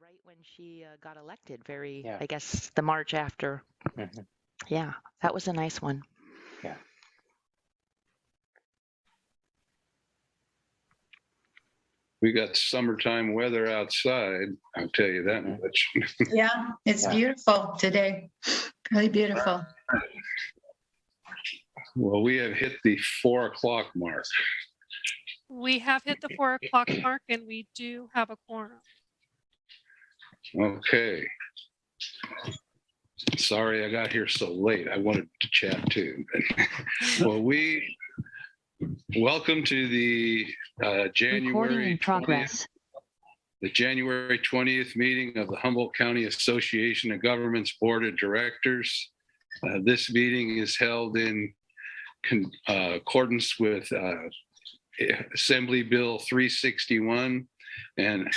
right when she got elected, very, Yeah. I guess, the March after. Mhm. Yeah, that was a nice one. Yeah. We got summertime weather outside, I'll tell you that much. Yeah, it's Yeah. beautiful today. Really beautiful. Well, we have hit the 4 o'clock mark. We have hit the 4 o'clock mark and we do have a quorum. Okay. Sorry I got here so late. I wanted to chat too. Well, welcome to the Recording January in progress. the January 20th meeting of the Humboldt County Association of Governments Board of Directors. This meeting is held in accordance with Assembly Bill 361 and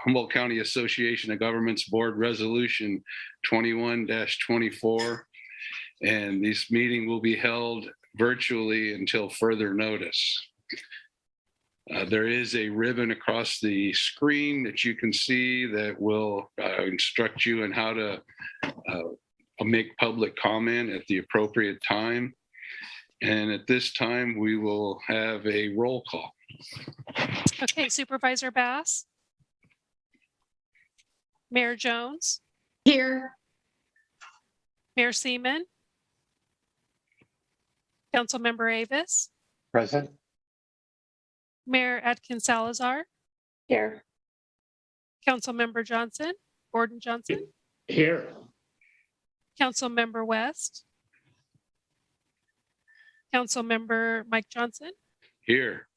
Humboldt County Association of Governments Board Resolution 21-24. And this meeting will be held virtually until further notice. There is a ribbon across the screen that you can see that will instruct you on how to make public comment at the appropriate time. And at this time, we will have a roll call. Okay, Supervisor Bass. Mayor Jones, Here, Mayor Seaman, Councilmember Avis, Present? Mayor Atkins Salazar, Here. Councilmember Johnson, Gordon Johnson, Here. Councilmember West, Councilmember Mike Johnson, Here.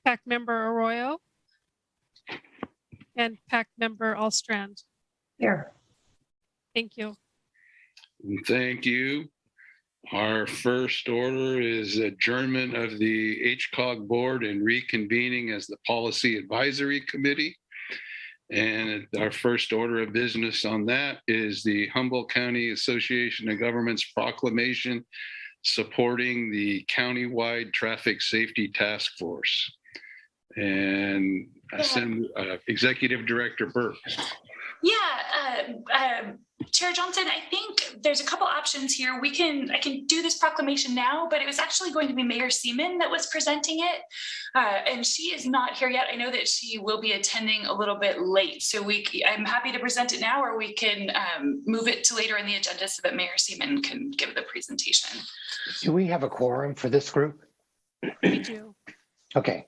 Pac Member Arroyo, and Pac Member Allstrand. here. Thank you. Thank you. Our first order is adjournment of the HCOG board and reconvening as the Policy Advisory Committee. And our first order of business on that is the Humboldt County Association of Governments proclamation supporting the countywide traffic safety task force. And Executive Director Burke. Yeah, Chair Johnson, I think there's a couple options here. I can do this proclamation now, but it was actually going to be Mayor Seaman that was presenting it. And she is not here yet. I know that she will be attending a little bit late. So I'm happy to present it now, or we can move it to later in the agenda so that Mayor Seaman can give the presentation. Do we have a quorum for this group? We do. Okay.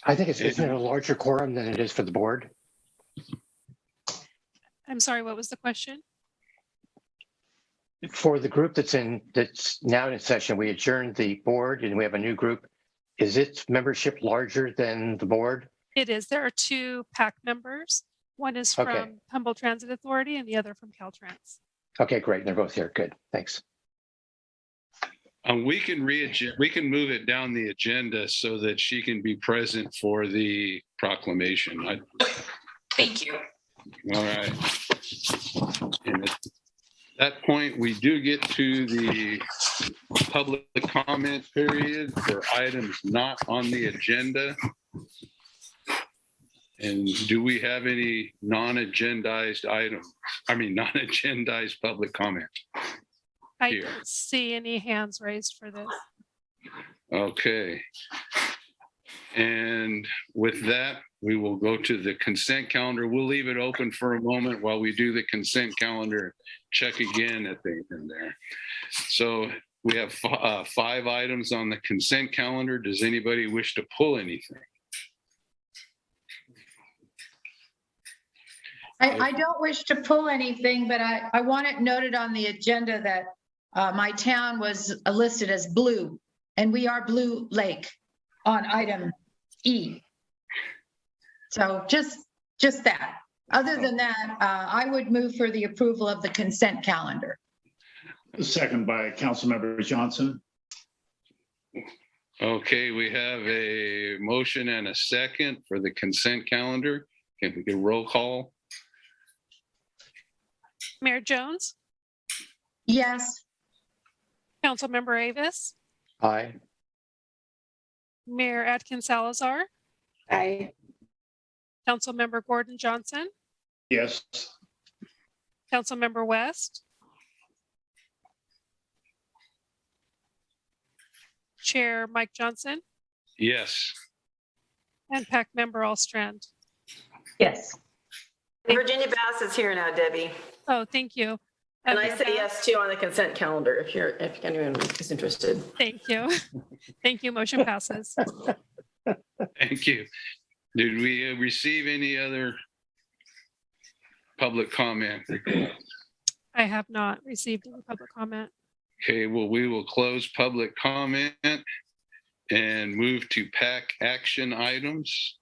I think isn't it a larger quorum than it is for the board? I'm sorry, what was the question? For the group that's now in session, we adjourned the board and we have a new group. Is its membership larger than the board? It is. There are two PAC members. One is from Okay. Humboldt Transit Authority and the other from Caltrans. Okay, great. They're both here. Good. Thanks. We can move it down the agenda so that she can be present for the proclamation. Thank you. All right. And at that point, we do get to the public comment period for items not on the agenda. And do we have any non-agendized public comment? I Here. don't see any hands raised for this. Okay. And with that, we will go to the consent calendar. We'll leave it open for a moment while we do the consent calendar. Check again at the end there. So we have 5 items on the consent calendar. Does anybody wish to pull anything? I don't wish to pull anything, but I want it noted on the agenda that my town was listed as blue, and we are Blue Lake on item E. So just that. Other than that, I would move for the approval of the consent calendar. Second by Councilmember Johnson. Okay, we have a motion and a second for the consent calendar. Can we get a roll call? Mayor Jones, Yes, Councilmember Avis, Aye. Mayor Atkins Salazar, Aye. Councilmember Gordon Johnson, Yes. Councilmember West, Chair Mike Johnson, Yes. and Pac Member Allstrand. Yes. Virginia Bass is here now, Debbie. Oh, thank you. And I Member say Bass? yes too on the consent calendar if anyone is interested. Thank you. Thank you. Motion passes. Thank you. Did we receive any other public comment? I have not received any public comment. Okay, well, we will close public comment and move to PAC action items.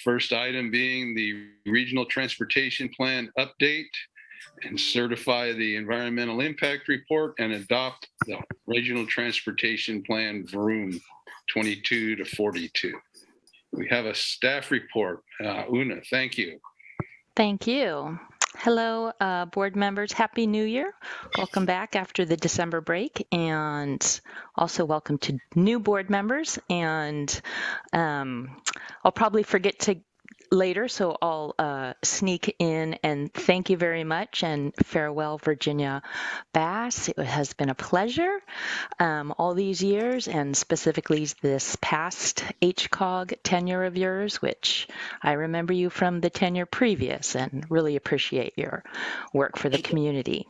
First item being the Regional Transportation Plan update and certify the environmental impact report and adopt the Regional Transportation Plan VROOM 22 to 42. We have a staff report. Una, thank you. Thank you. Hello, board members. Happy New Year. Welcome back after the December break, and also welcome to new board members. And I'll probably forget to later, so I'll sneak in and thank you very much and farewell, Virginia Bass. It has been a pleasure all these years, and specifically this past HCOG tenure of yours, which I remember you from the tenure previous and really appreciate your work for the community.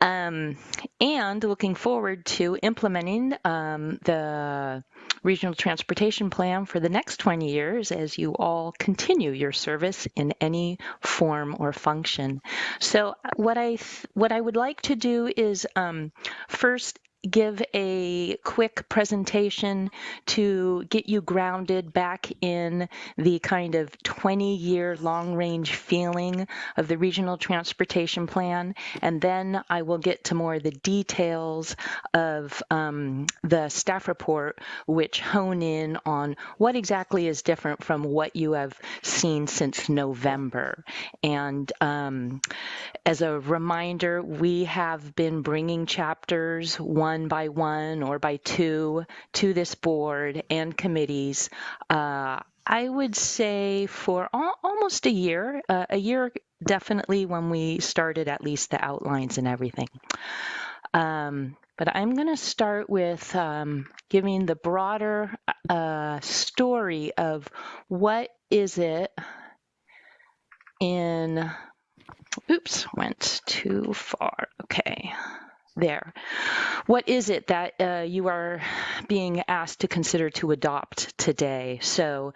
And looking forward to implementing the Regional Transportation Plan for the next 20 years as you all continue your service in any form or function. So what I would like to do is first give a quick presentation to get you grounded back in the kind of 20-year long-range feeling of the Regional Transportation Plan, and then I will get to more of the details of the staff report, which hone in on what exactly is different from what you have seen since November. And as a reminder, we have been bringing chapters one by one or by two to this board and committees. I would say for almost a year definitely when we started at least the outlines and everything. But I'm going to start with giving the broader story of what is it in, oops, went too far. Okay. There. What is it that you are being asked to consider to adopt today? So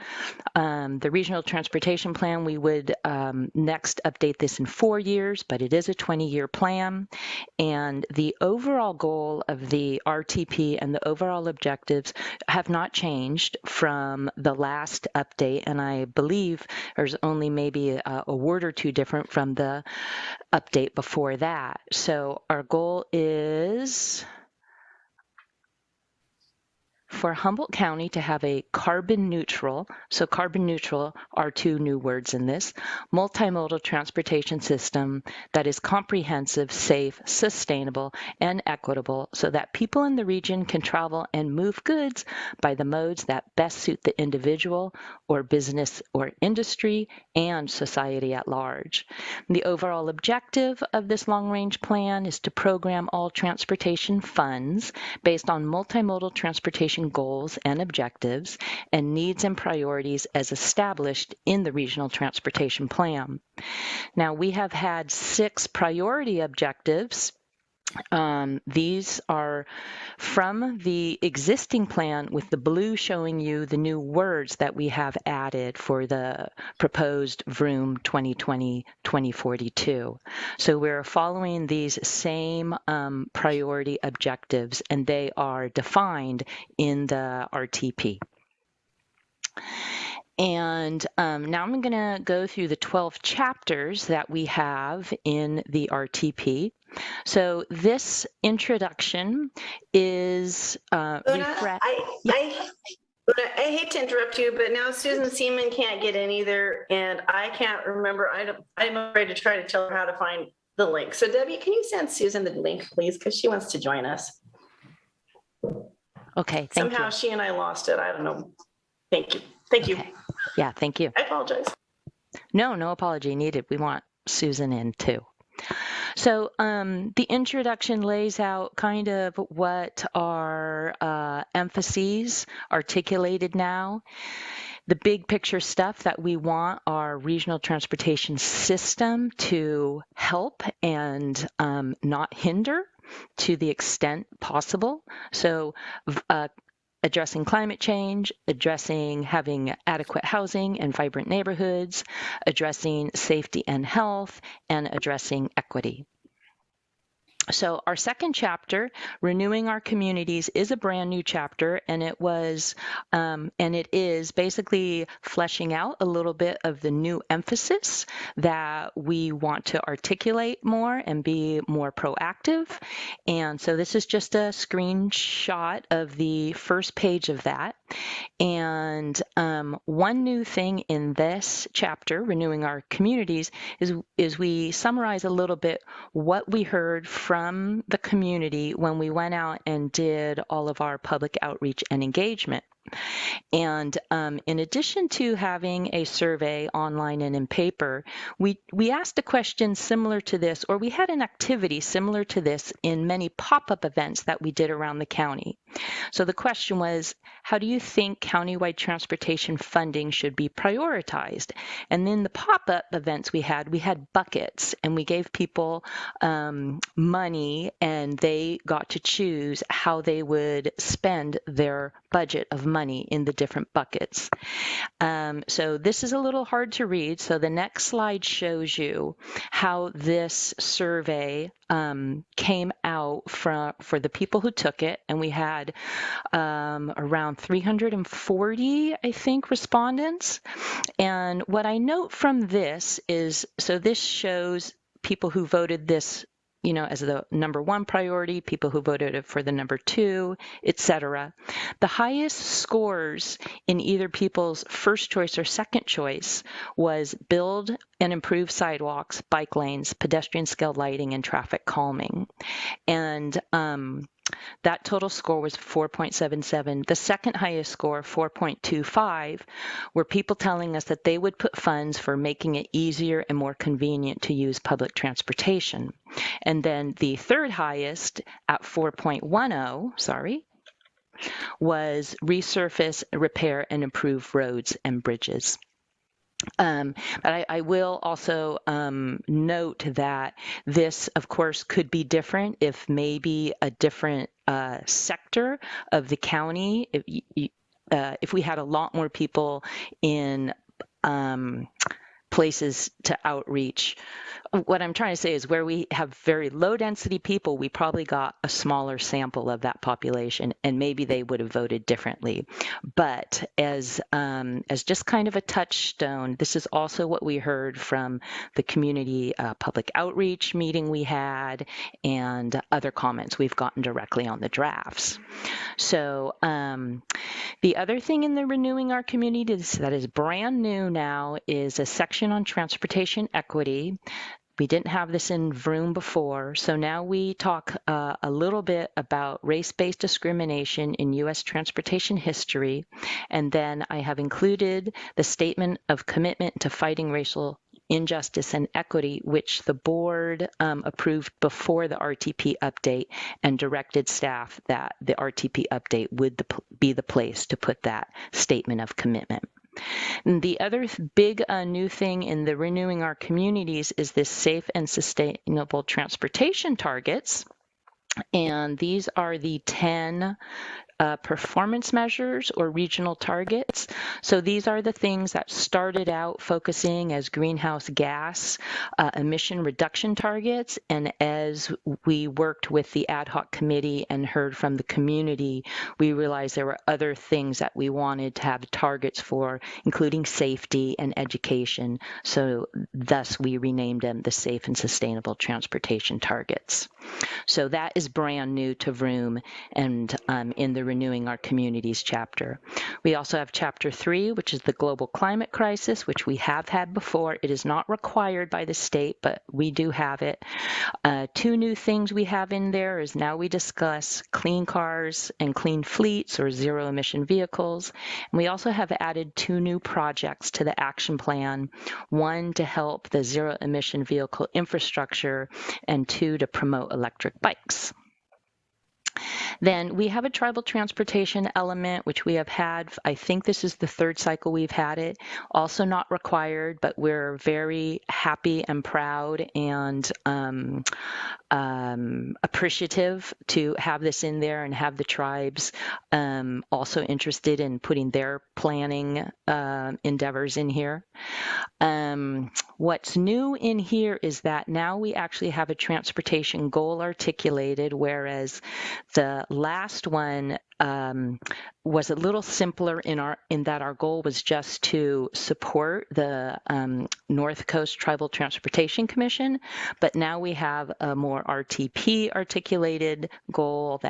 the Regional Transportation Plan, we would next update this in 4 years, but it is a 20-year plan. And the overall goal of the RTP and the overall objectives have not changed from the last update. And I believe there's only maybe a word or two different from the update before that. So our goal is for Humboldt County to have a carbon neutral, so carbon neutral are two new words in this, multimodal transportation system that is comprehensive, safe, sustainable, and equitable so that people in the region can travel and move goods by the modes that best suit the individual or business or industry and society at large. The overall objective of this long-range plan is to program all transportation funds based on multimodal transportation goals and objectives and needs and priorities as established in the Regional Transportation Plan. Now, we have had 6 priority objectives. These are from the existing plan with the blue showing you the new words that we have added for the proposed VROOM 2020-2042. So we're following these same priority objectives, and they are defined in the RTP. And now I'm going to go through the 12 chapters that we have in the RTP. So this introduction is Una, I hate to interrupt you, but now Susan Seaman can't get in either, and I can't remember. I'm afraid to try to tell her how to find the link. So Debbie, can you send Susan the link, please? Because she wants to join us. Okay, thank Somehow you. she and I lost it. I don't know. Thank you. Thank you. Okay. Yeah, thank you. I apologize. No apology needed. We want Susan in too. So the introduction lays out kind of what our emphases articulated now. The big picture stuff that we want our regional transportation system to help and not hinder to the extent possible. So addressing climate change, addressing having adequate housing and vibrant neighborhoods, addressing safety and health, and addressing equity. So our second chapter, Renewing Our Communities, is a brand new chapter, and it is basically fleshing out a little bit of the new emphasis that we want to articulate more and be more proactive. And so this is just a screenshot of the first page of that. And one new thing in this chapter, Renewing Our Communities, is we summarize a little bit what we heard from the community when we went out and did all of our public outreach and engagement. And in addition to having a survey online and in paper, we asked a question similar to this, or we had an activity similar to this in many pop-up events that we did around the county. So the question was, how do you think countywide transportation funding should be prioritized? And then the pop-up events we had buckets, and we gave people money, and they got to choose how they would spend their budget of money in the different buckets. So this is a little hard to read. So the next slide shows you how this survey came out for the people who took it. And we had around 340, I think, respondents. And what I note from this is, so this shows people who voted this as the number one priority, people who voted for the number two, etc. The highest scores in either people's first choice or second choice was build and improve sidewalks, bike lanes, pedestrian scale lighting, and traffic calming. And that total score was 4.77. The second highest score, 4.25, were people telling us that they would put funds for making it easier and more convenient to use public transportation. And then the third highest at 4.10, was resurface, repair, and improve roads and bridges. But I will also note that this, of course, could be different if maybe a different sector of the county, if we had a lot more people in places to outreach. What I'm trying to say is where we have very low density people, we probably got a smaller sample of that population, and maybe they would have voted differently. But as just kind of a touchstone, this is also what we heard from the community public outreach meeting we had and other comments we've gotten directly on the drafts. So the other thing in the Renewing Our Communities that is brand new now is a section on transportation equity. We didn't have this in VROOM before, so now we talk a little bit about race-based discrimination in U.S. transportation history, and then I have included the statement of commitment to fighting racial injustice and equity, which the board approved before the RTP update and directed staff that the RTP update would be the place to put that statement of commitment. And the other big new thing in the Renewing Our Communities is this safe and sustainable transportation targets. And these are the 10 performance measures or regional targets. So these are the things that started out focusing as greenhouse gas emission reduction targets. And as we worked with the ad hoc committee and heard from the community, we realized there were other things that we wanted to have targets for, including safety and education. So thus we renamed them the Safe and Sustainable Transportation Targets. So that is brand new to VROOM and in the renewing our communities chapter. We also have Chapter 3, which is the global climate crisis, which we have had before. It is not required by the state, but we do have it. 2 new things we have in there is now we discuss clean cars and clean fleets or zero emission vehicles. And we also have added 2 new projects to the action plan, one to help the zero emission vehicle infrastructure and 2 to promote electric bikes. Then we have a tribal transportation element, which we have had, I think this is the 3rd cycle we've had it, also not required, but we're very happy and proud and appreciative to have this in there and have the tribes also interested in putting their planning endeavors in here. What's new in here is that now we actually have a transportation goal articulated, whereas the last one was a little simpler in that our goal was just to support the North Coast Tribal Transportation Commission, but now we have a more RTP articulated goal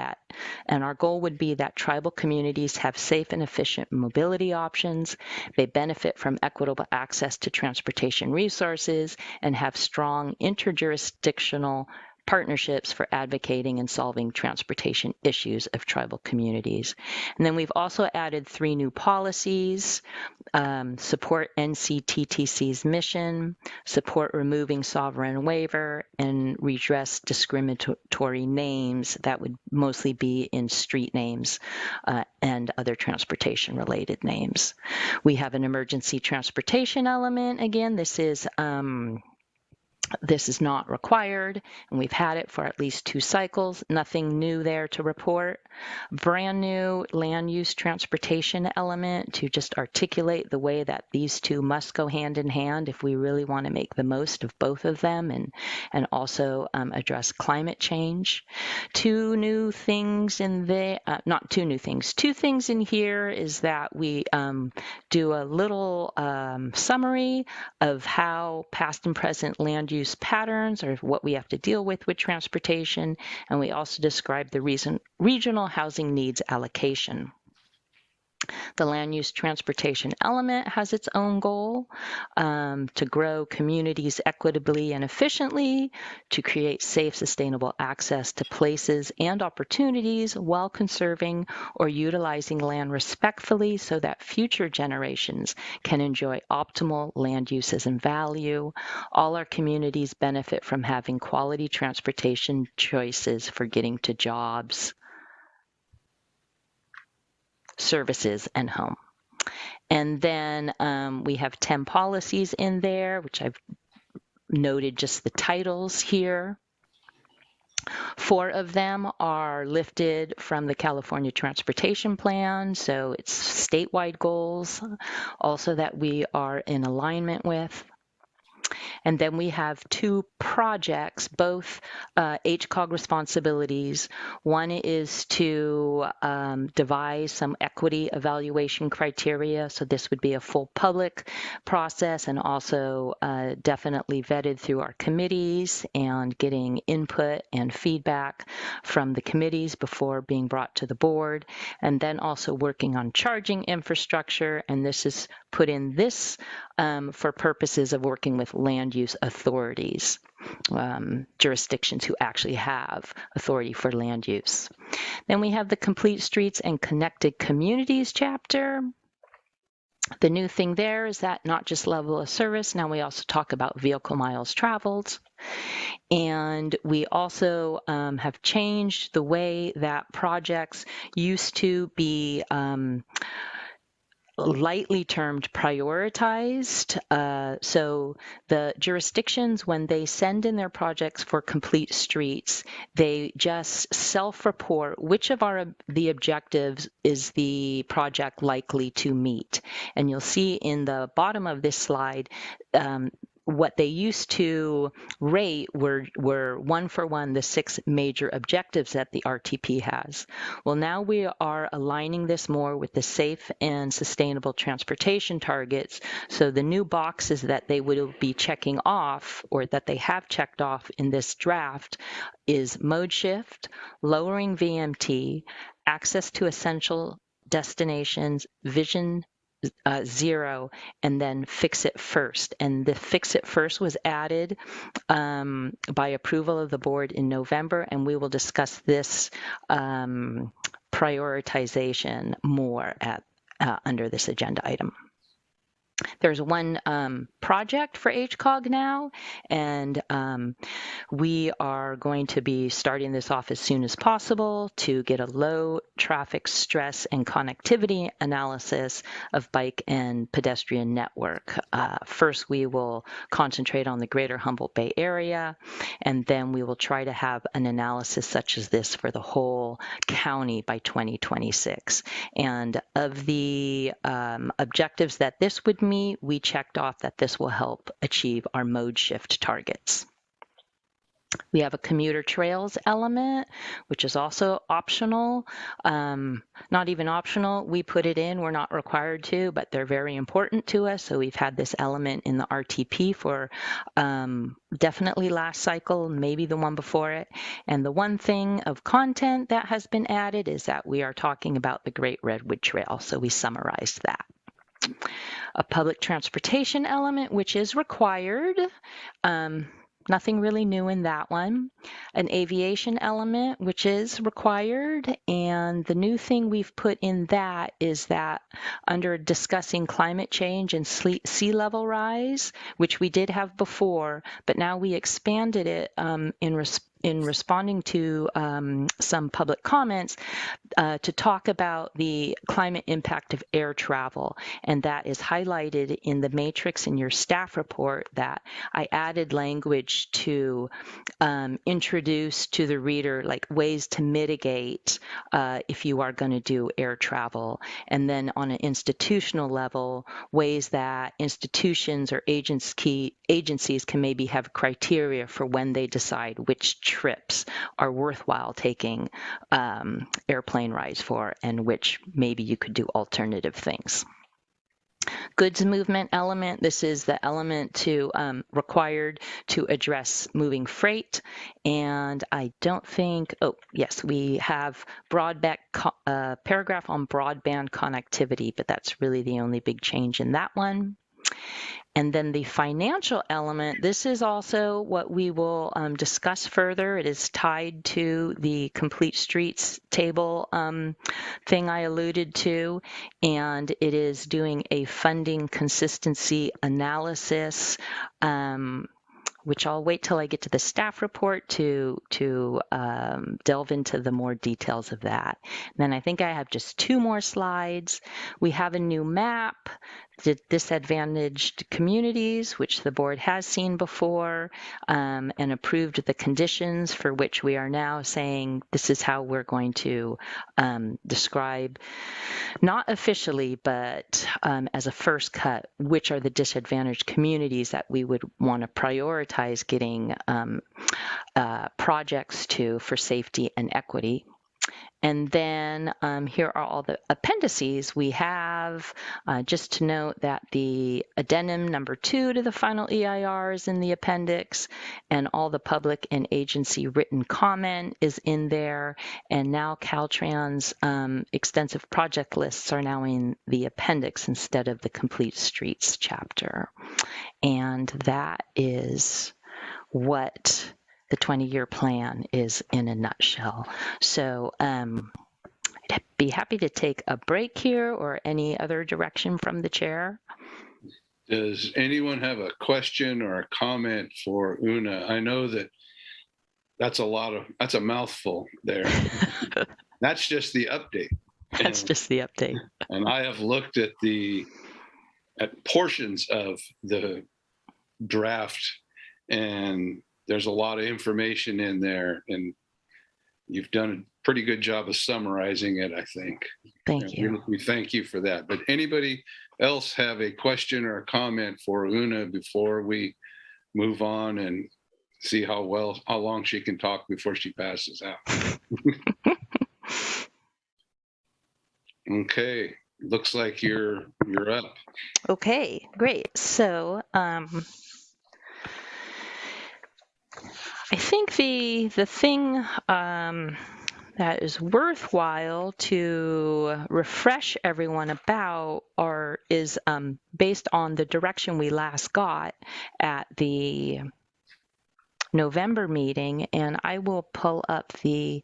and our goal would be that tribal communities have safe and efficient mobility options, they benefit from equitable access to transportation resources, and have strong interjurisdictional partnerships for advocating and solving transportation issues of tribal communities. And then we've also added 3 new policies: support NCTTC's mission, support removing sovereign waiver, and redress discriminatory names. That would mostly be in street names and other transportation related names. We have an emergency transportation element. Again, this is not required, and we've had it for at least 2 cycles. Nothing new there to report. Brand new land use transportation element to just articulate the way that these 2 must go hand in hand if we really want to make the most of both of them and also address climate change. 2 new things in there, not 2 new things. 2 things in here is that we do a little summary of how past and present land use patterns or what we have to deal with transportation, and we also describe the regional housing needs allocation. The land use transportation element has its own goal to grow communities equitably and efficiently, to create safe, sustainable access to places and opportunities while conserving or utilizing land respectfully so that future generations can enjoy optimal land uses and value. All our communities benefit from having quality transportation choices for getting to jobs, services, and home. And then we have 10 policies in there, which I've noted just the titles here. 4 of them are lifted from the California Transportation Plan, so it's statewide goals also that we are in alignment with. And then we have 2 projects, both HCOG responsibilities. One is to devise some equity evaluation criteria. So this would be a full public process and also definitely vetted through our committees and getting input and feedback from the committees before being brought to the board. And then also working on charging infrastructure. And this is put in this for purposes of working with land use authorities, jurisdictions who actually have authority for land use. Then we have the Complete Streets and Connected Communities chapter. The new thing there is that not just level of service, now we also talk about vehicle miles traveled. And we also have changed the way that projects used to be lightly termed prioritized. So the jurisdictions, when they send in their projects for complete streets, they just self-report which of the objectives is the project likely to meet. And you'll see in the bottom of this slide, what they used to rate were 1 for 1 the 6 major objectives that the RTP has. Well, now we are aligning this more with the safe and sustainable transportation targets. So the new boxes that they will be checking off, or that they have checked off in this draft, is mode shift, lowering VMT, access to essential destinations, vision 0, and then fix it first. And the fix it first was added by approval of the board in November, and we will discuss this prioritization more at under this agenda item. There's one project for HCOG now, and we are going to be starting this off as soon as possible to get a low traffic stress and connectivity analysis of bike and pedestrian network. First, we will concentrate on the greater Humboldt Bay area, and then we will try to have an analysis such as this for the whole county by 2026. And of the objectives that this would meet, we checked off that this will help achieve our mode shift targets. We have a commuter trails element, which is also optional. Not even optional, we put it in, we're not required to, but they're very important to us. So we've had this element in the RTP for definitely last cycle, maybe the one before it. And the one thing of content that has been added is that we are talking about the Great Redwood Trail. So we summarized that. A public transportation element, which is required. Nothing really new in that one. An aviation element, which is required. And the new thing we've put in that is that under discussing climate change and sea level rise, which we did have before, but now we expanded it in responding to some public comments to talk about the climate impact of air travel. And that is highlighted in the matrix in your staff report that I added language to introduce to the reader like ways to mitigate if you are going to do air travel. And then on an institutional level, ways that institutions or agencies can maybe have criteria for when they decide which trips are worthwhile taking airplane rides for and which maybe you could do alternative things. Goods movement element, this is the element to required to address moving freight. And I don't think, oh yes, we have broadband paragraph on broadband connectivity, but that's really the only big change in that one. And then the financial element, this is also what we will discuss further. It is tied to the complete streets table thing I alluded to, and it is doing a funding consistency analysis, which I'll wait till I get to the staff report to delve into the more details of that. And then I think I have just 2 more slides. We have a new map, the disadvantaged communities, which the board has seen before, and approved the conditions for which we are now saying this is how we're going to describe, not officially, but as a first cut, which are the disadvantaged communities that we would want to prioritize getting projects to for safety and equity. And then here are all the appendices we have. Just to note that the addendum number 2 to the final EIR is in the appendix, and all the public and agency written comment is in there. And now Caltrans extensive project lists are now in the appendix instead of the complete streets chapter. And that is what the 20-year plan is in a nutshell. So I'd be happy to take a break here or any other direction from the chair. Does anyone have a question or a comment for Una? I know that's a mouthful there. That's just the update. That's just the update. And I have looked at portions of the draft, and there's a lot of information in there, and you've done a pretty good job of summarizing it, I think. Thank you. We thank you for that. But anybody else have a question or a comment for Una before we move on and see how long she can talk before she passes out? Okay, looks like you're up. Okay, great. So I think the thing that is worthwhile to refresh everyone about is based on the direction we last got at the November meeting, and I will pull up the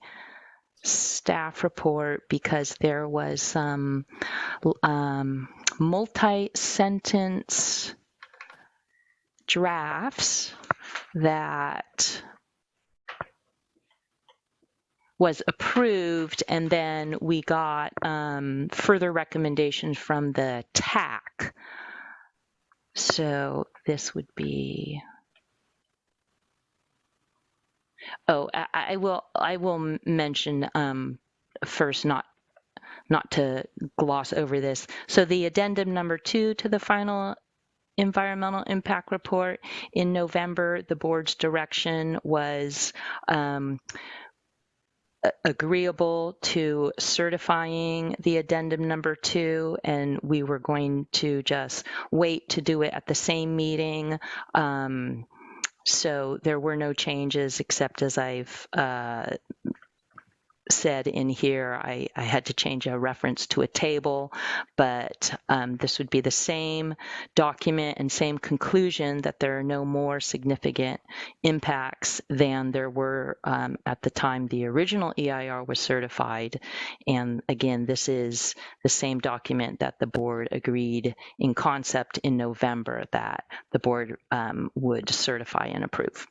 staff report because there was some multi-sentence drafts that was approved, and then we got further recommendations from the TAC. So this would be, I will mention first, not to gloss over this. So the addendum number 2 to the final environmental impact report in November, the board's direction was agreeable to certifying the addendum number 2, and we were going to just wait to do it at the same meeting. So there were no changes, except as I've said in here, I had to change a reference to a table, but this would be the same document and same conclusion that there are no more significant impacts than there were at the time the original EIR was certified. And again, this is the same document that the board agreed in concept in November that the board would certify and approve.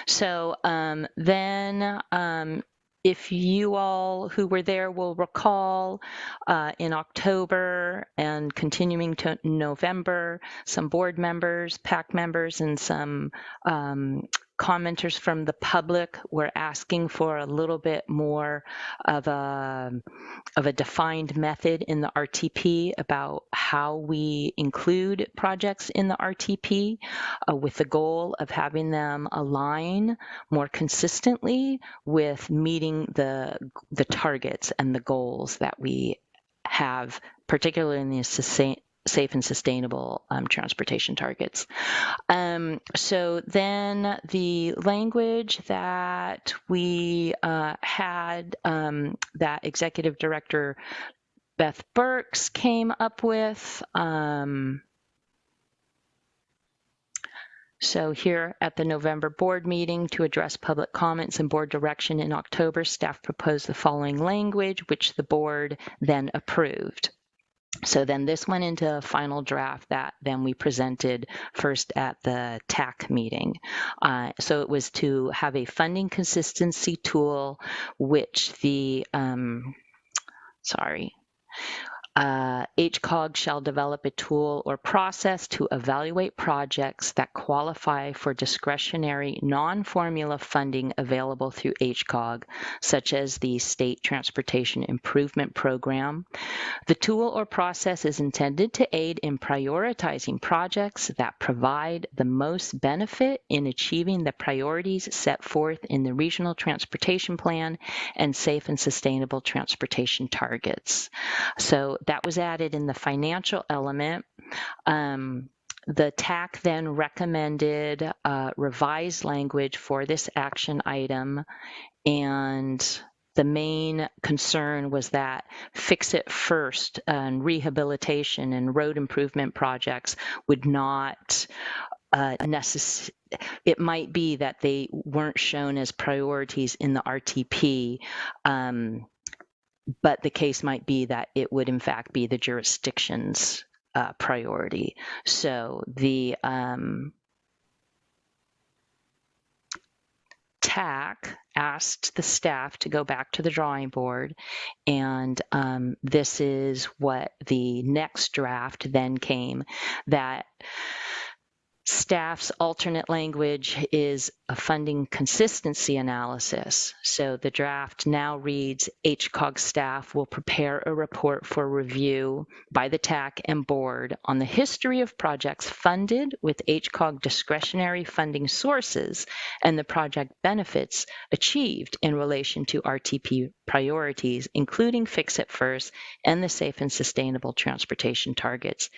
So then if you all who were there will recall, in October and continuing to November, some board members, PAC members, and some commenters from the public were asking for a little bit more of a defined method in the RTP about how we include projects in the RTP, with the goal of having them align more consistently with meeting the targets and the goals that we have, particularly in the safe and sustainable transportation targets. So then the language that we had, that Executive Director Beth Burks came up with. So here at the November board meeting, to address public comments and board direction in October, staff proposed the following language, which the board then approved. So then this went into a final draft that then we presented first at the TAC meeting. So it was to have a funding consistency tool, which the, HCOG shall develop a tool or process to evaluate projects that qualify for discretionary non-formula funding available through HCOG, such as the State Transportation Improvement Program. The tool or process is intended to aid in prioritizing projects that provide the most benefit in achieving the priorities set forth in the Regional Transportation Plan and Safe and Sustainable Transportation Targets. So that was added in the financial element. The TAC then recommended revised language for this action item, and the main concern was that fix-it first and rehabilitation and road improvement projects would not it might be that they weren't shown as priorities in the RTP, but the case might be that it would in fact be the jurisdiction's priority. So the TAC asked the staff to go back to the drawing board, and this is what the next draft then came, that staff's alternate language is a funding consistency analysis. So the draft now reads, HCOG staff will prepare a report for review by the TAC and board on the history of projects funded with HCOG discretionary funding sources and the project benefits achieved in relation to RTP priorities, including Fix It First and the Safe and Sustainable Transportation Targets.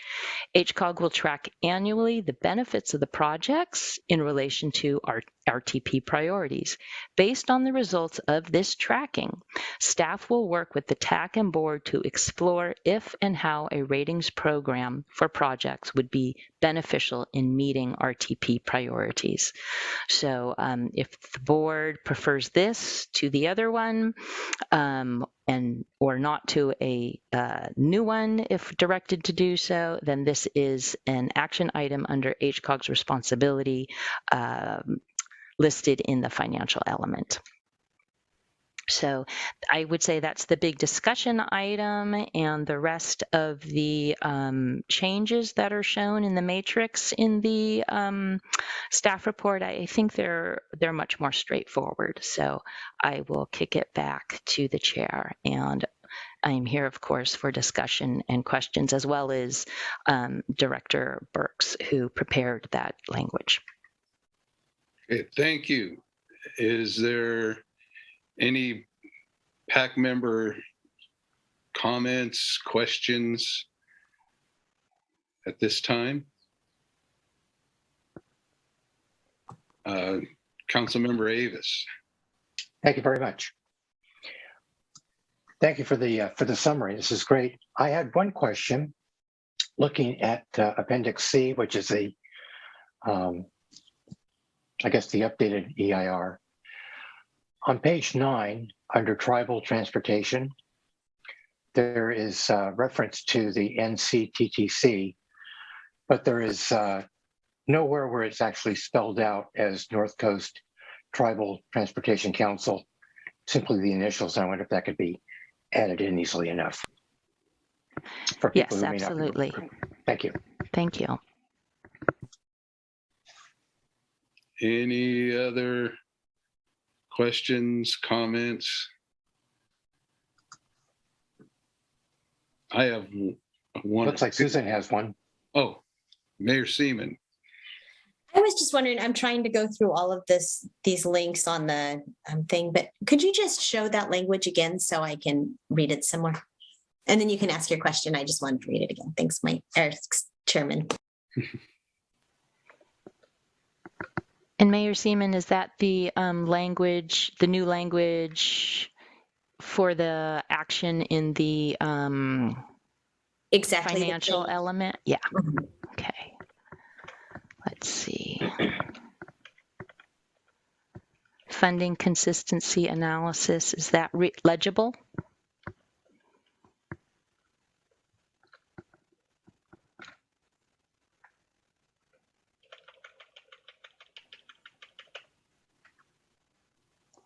HCOG will track annually the benefits of the projects in relation to our RTP priorities. Based on the results of this tracking, staff will work with the TAC and board to explore if and how a ratings program for projects would be beneficial in meeting RTP priorities. So if the board prefers this to the other one, or not to a new one if directed to do so, then this is an action item under HCOG's responsibility listed in the financial element. So I would say that's the big discussion item, and the rest of the changes that are shown in the matrix in the staff report, I think they're much more straightforward. So I will kick it back to the chair, and I'm here, of course, for discussion and questions, as well as Director Burks, who prepared that language. Okay, thank you. Is there any PAC member comments, questions at this time? Councilmember Avis. Thank you very much. Thank you for the summary. This is great. I had one question looking at Appendix C, which is I guess the updated EIR. On page 9, under tribal transportation, there is reference to the NCTTC, but there is nowhere where it's actually spelled out as North Coast Tribal Transportation Council, simply the initials. And I wonder if that could be added in easily enough. For people Yes, who may not be absolutely. Thank you. Thank you. Any other questions, comments? I have one. Looks like Susan has one. Oh, Mayor Seaman. I was just wondering, I'm trying to go through all of these links on the thing, but could you just show that language again so I can read it somewhere? And then you can ask your question. I just wanted to read it again. Thanks, Chairman. And Mayor Seaman, is that the language, the new language for the action in the Exactly. financial element? Yeah. Mhm. Okay. Let's see. Funding consistency analysis, is that legible?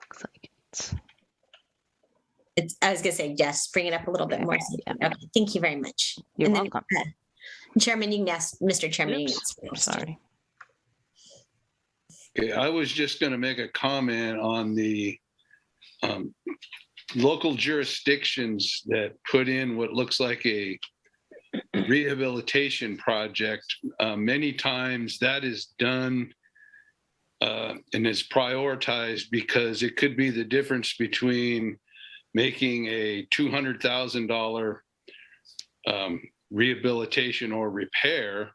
Looks like it's I was going to say, yes, bring it up a little bit more. Yeah. Okay, thank you very much. You're And welcome. Then, Chairman, you can ask, Mr. Chairman, you can Oops, ask first. sorry. Okay, I was just going to make a comment on the local jurisdictions that put in what looks like a rehabilitation project. Many times that is done and is prioritized because it could be the difference between making a $200,000 rehabilitation or repair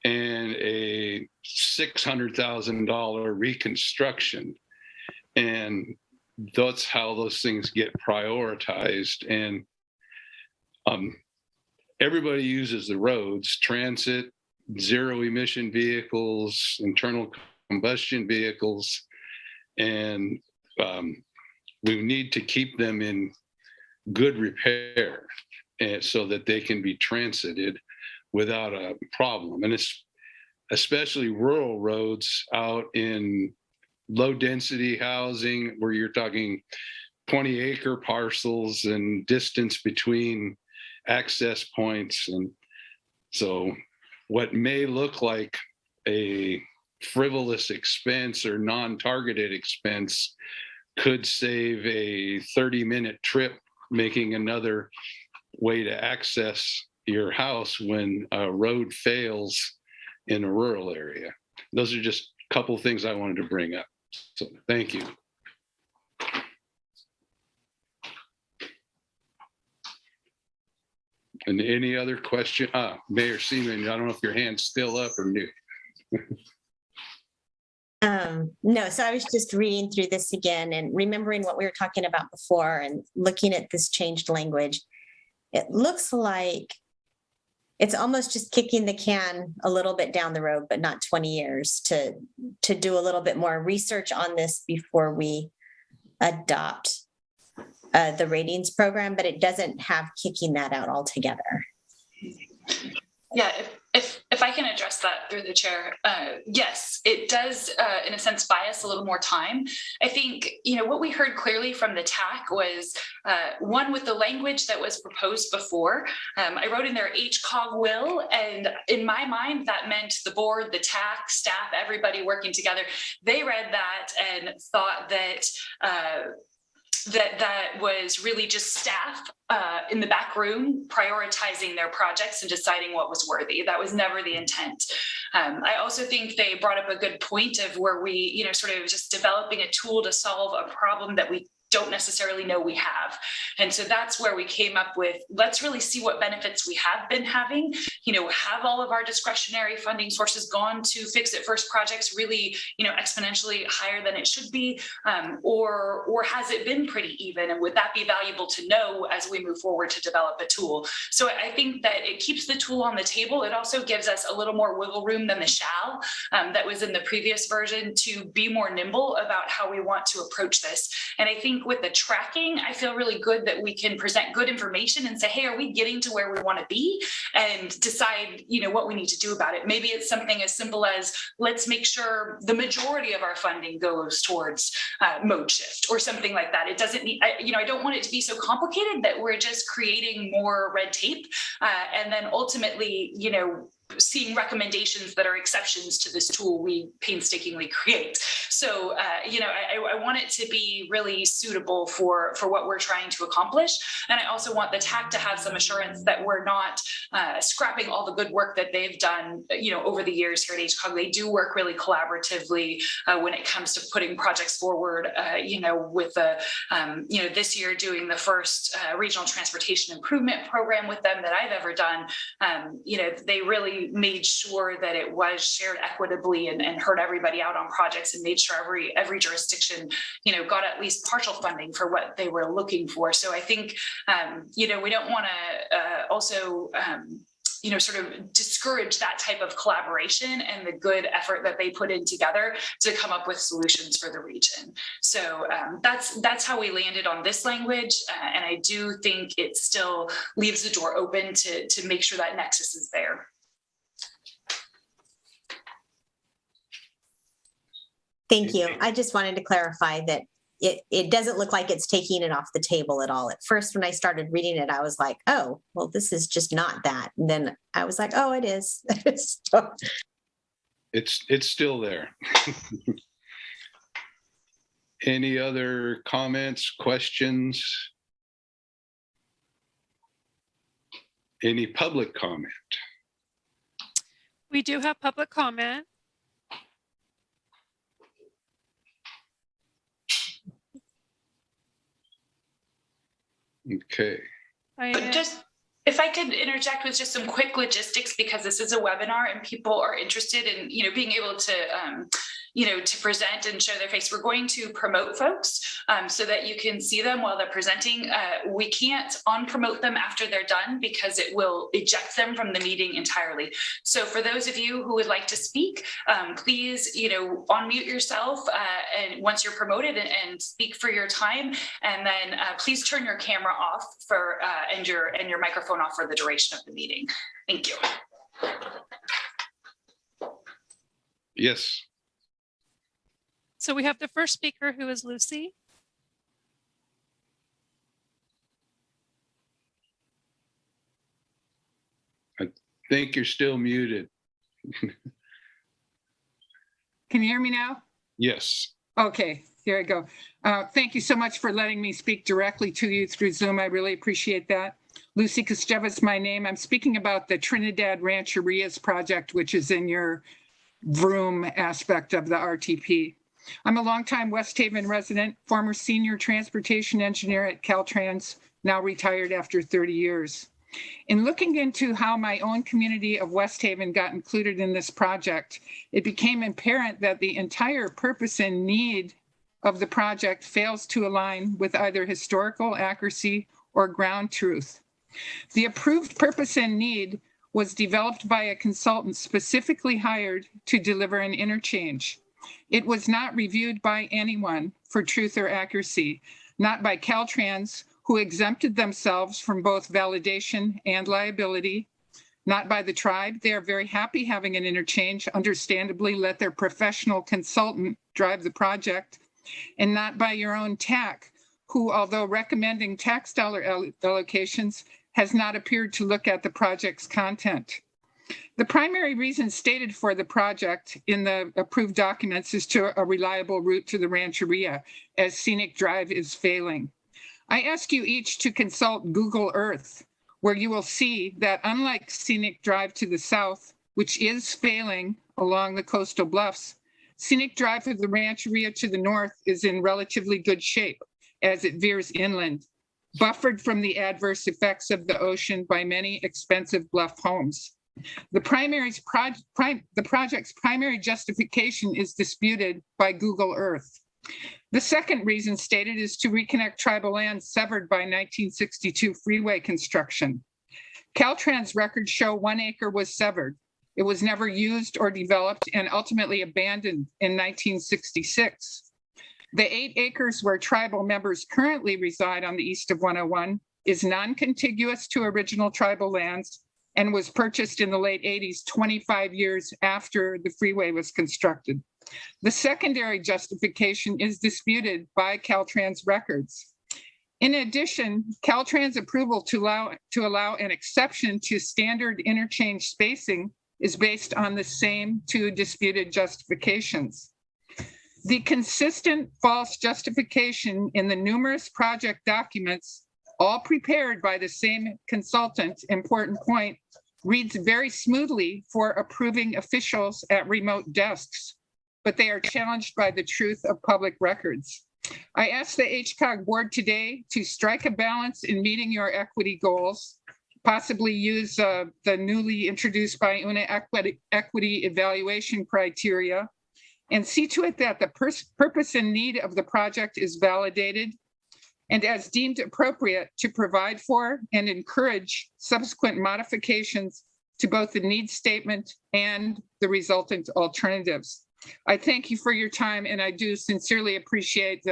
and a $600,000 reconstruction. And that's how those things get prioritized. And everybody uses the roads, transit, zero emission vehicles, internal combustion vehicles, and we need to keep them in good repair so that they can be transited without a problem. And it's especially rural roads out in low density housing where you're talking 20-acre parcels and distance between access points. And so what may look like a frivolous expense or non-targeted expense could save a 30-minute trip making another way to access your house when a road fails in a rural area. Those are just a couple of things I wanted to bring up. So thank you. And any other question? Mayor Seaman, I don't know if your hand's still up or new. No, so I was just reading through this again and remembering what we were talking about before and looking at this changed language. It looks like it's almost just kicking the can a little bit down the road, but not 20 years to do a little bit more research on this before we adopt the ratings program, but it doesn't have kicking that out altogether. Yeah, if I can address that through the chair, yes, it does, in a sense, buy us a little more time. I think, what we heard clearly from the TAC was, one, with the language that was proposed before, I wrote in there HCOG will, and in my mind, that meant the board, the TAC, staff, everybody working together. They read that and thought that that was really just staff in the back room prioritizing their projects and deciding what was worthy. That was never the intent. I also think they brought up a good point of where we, sort of just developing a tool to solve a problem that we don't necessarily know we have. And so that's where we came up with, let's really see what benefits we have been having, have all of our discretionary funding sources gone to fix it first projects really, exponentially higher than it should be, or has it been pretty even? And would that be valuable to know as we move forward to develop a tool? So I think that it keeps the tool on the table. It also gives us a little more wiggle room than the shall that was in the previous version to be more nimble about how we want to approach this. And I think with the tracking, I feel really good that we can present good information and say, hey, are we getting to where we want to be? And decide, what we need to do about it. Maybe it's something as simple as, let's make sure the majority of our funding goes towards mode shift or something like that. It doesn't need, I don't want it to be so complicated that we're just creating more red tape. And then ultimately, seeing recommendations that are exceptions to this tool we painstakingly create. So, I want it to be really suitable for what we're trying to accomplish. And I also want the TAC to have some assurance that we're not scrapping all the good work that they've done, over the years here at HCOG. They do work really collaboratively when it comes to putting projects forward, with the, this year doing the first regional transportation improvement program with them that I've ever done. They really made sure that it was shared equitably and heard everybody out on projects and made sure every jurisdiction, got at least partial funding for what they were looking for. So I think, we don't want to also, sort of discourage that type of collaboration and the good effort that they put in together to come up with solutions for the region. So that's how we landed on this language. And I do think it still leaves the door open to make sure that nexus is there. Thank you. I just wanted to clarify that it doesn't look like it's taking it off the table at all. At first, when I started reading it, I was like, oh, well, this is just not that. And then I was like, oh, it is. It's still there. Any other comments, questions? Any public comment? We do have public comment. Okay. Just if I could interject with just some quick logistics, because this is a webinar and people are interested in, being able to, to present and show their face. We're going to promote folks so that you can see them while they're presenting. We can't unpromote them after they're done because it will eject them from the meeting entirely. So for those of you who would like to speak, please, unmute yourself and once you're promoted and speak for your time. And then please turn your camera off for and your microphone off for the duration of the meeting. Thank you. Yes. So we have the first speaker, who is Lucy. I think you're still muted. Can you hear me now? Yes. Okay, here I go. Thank you so much for letting me speak directly to you through Zoom. I really appreciate that. Lucy Kosteva is my name. I'm speaking about the Trinidad Rancherias project, which is in your vroom aspect of the RTP. I'm a longtime West Haven resident, former senior transportation engineer at Caltrans, now retired after 30 years. In looking into how my own community of West Haven got included in this project, it became apparent that the entire purpose and need of the project fails to align with either historical accuracy or ground truth. The approved purpose and need was developed by a consultant specifically hired to deliver an interchange. It was not reviewed by anyone for truth or accuracy, not by Caltrans, who exempted themselves from both validation and liability, not by the tribe. They are very happy having an interchange, understandably let their professional consultant drive the project, and not by your own TAC, who, although recommending tax dollar allocations, has not appeared to look at the project's content. The primary reason stated for the project in the approved documents is to a reliable route to the Rancheria, as scenic drive is failing. I ask you each to consult Google Earth, where you will see that unlike scenic drive to the south, which is failing along the coastal bluffs, scenic drive of the Rancheria to the north is in relatively good shape as it veers inland, buffered from the adverse effects of the ocean by many expensive bluff homes. The project's primary justification is disputed by Google Earth. The second reason stated is to reconnect tribal lands severed by 1962 freeway construction. Caltrans records show 1 acre was severed. It was never used or developed and ultimately abandoned in 1966. The 8 acres where tribal members currently reside on the east of 101 is non-contiguous to original tribal lands and was purchased in the late 80s, 25 years after the freeway was constructed. The secondary justification is disputed by Caltrans records. In addition, Caltrans approval to allow an exception to standard interchange spacing is based on the same two disputed justifications. The consistent false justification in the numerous project documents, all prepared by the same consultant, important point, reads very smoothly for approving officials at remote desks, but they are challenged by the truth of public records. I ask the HCOG board today to strike a balance in meeting your equity goals, possibly use the newly introduced by UNA equity evaluation criteria, and see to it that the purpose and need of the project is validated, and as deemed appropriate to provide for and encourage subsequent modifications to both the need statement and the resultant alternatives. I thank you for your time, and I do sincerely appreciate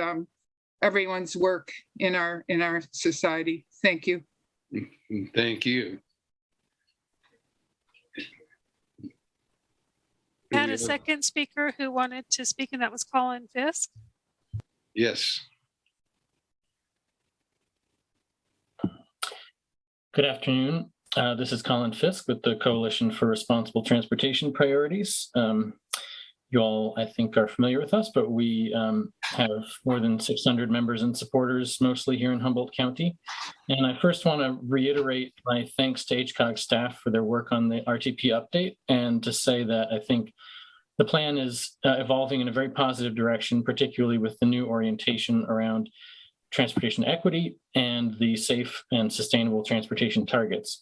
everyone's work in our society. Thank you. Thank you. I had a second speaker who wanted to speak, and that was Colin Fisk. Yes. Good afternoon. This is Colin Fisk with the Coalition for Responsible Transportation Priorities. You all, I think, are familiar with us, but we have more than 600 members and supporters, mostly here in Humboldt County. And I first want to reiterate my thanks to HCOG staff for their work on the RTP update, and to say that I think the plan is evolving in a very positive direction, particularly with the new orientation around transportation equity and the safe and sustainable transportation targets.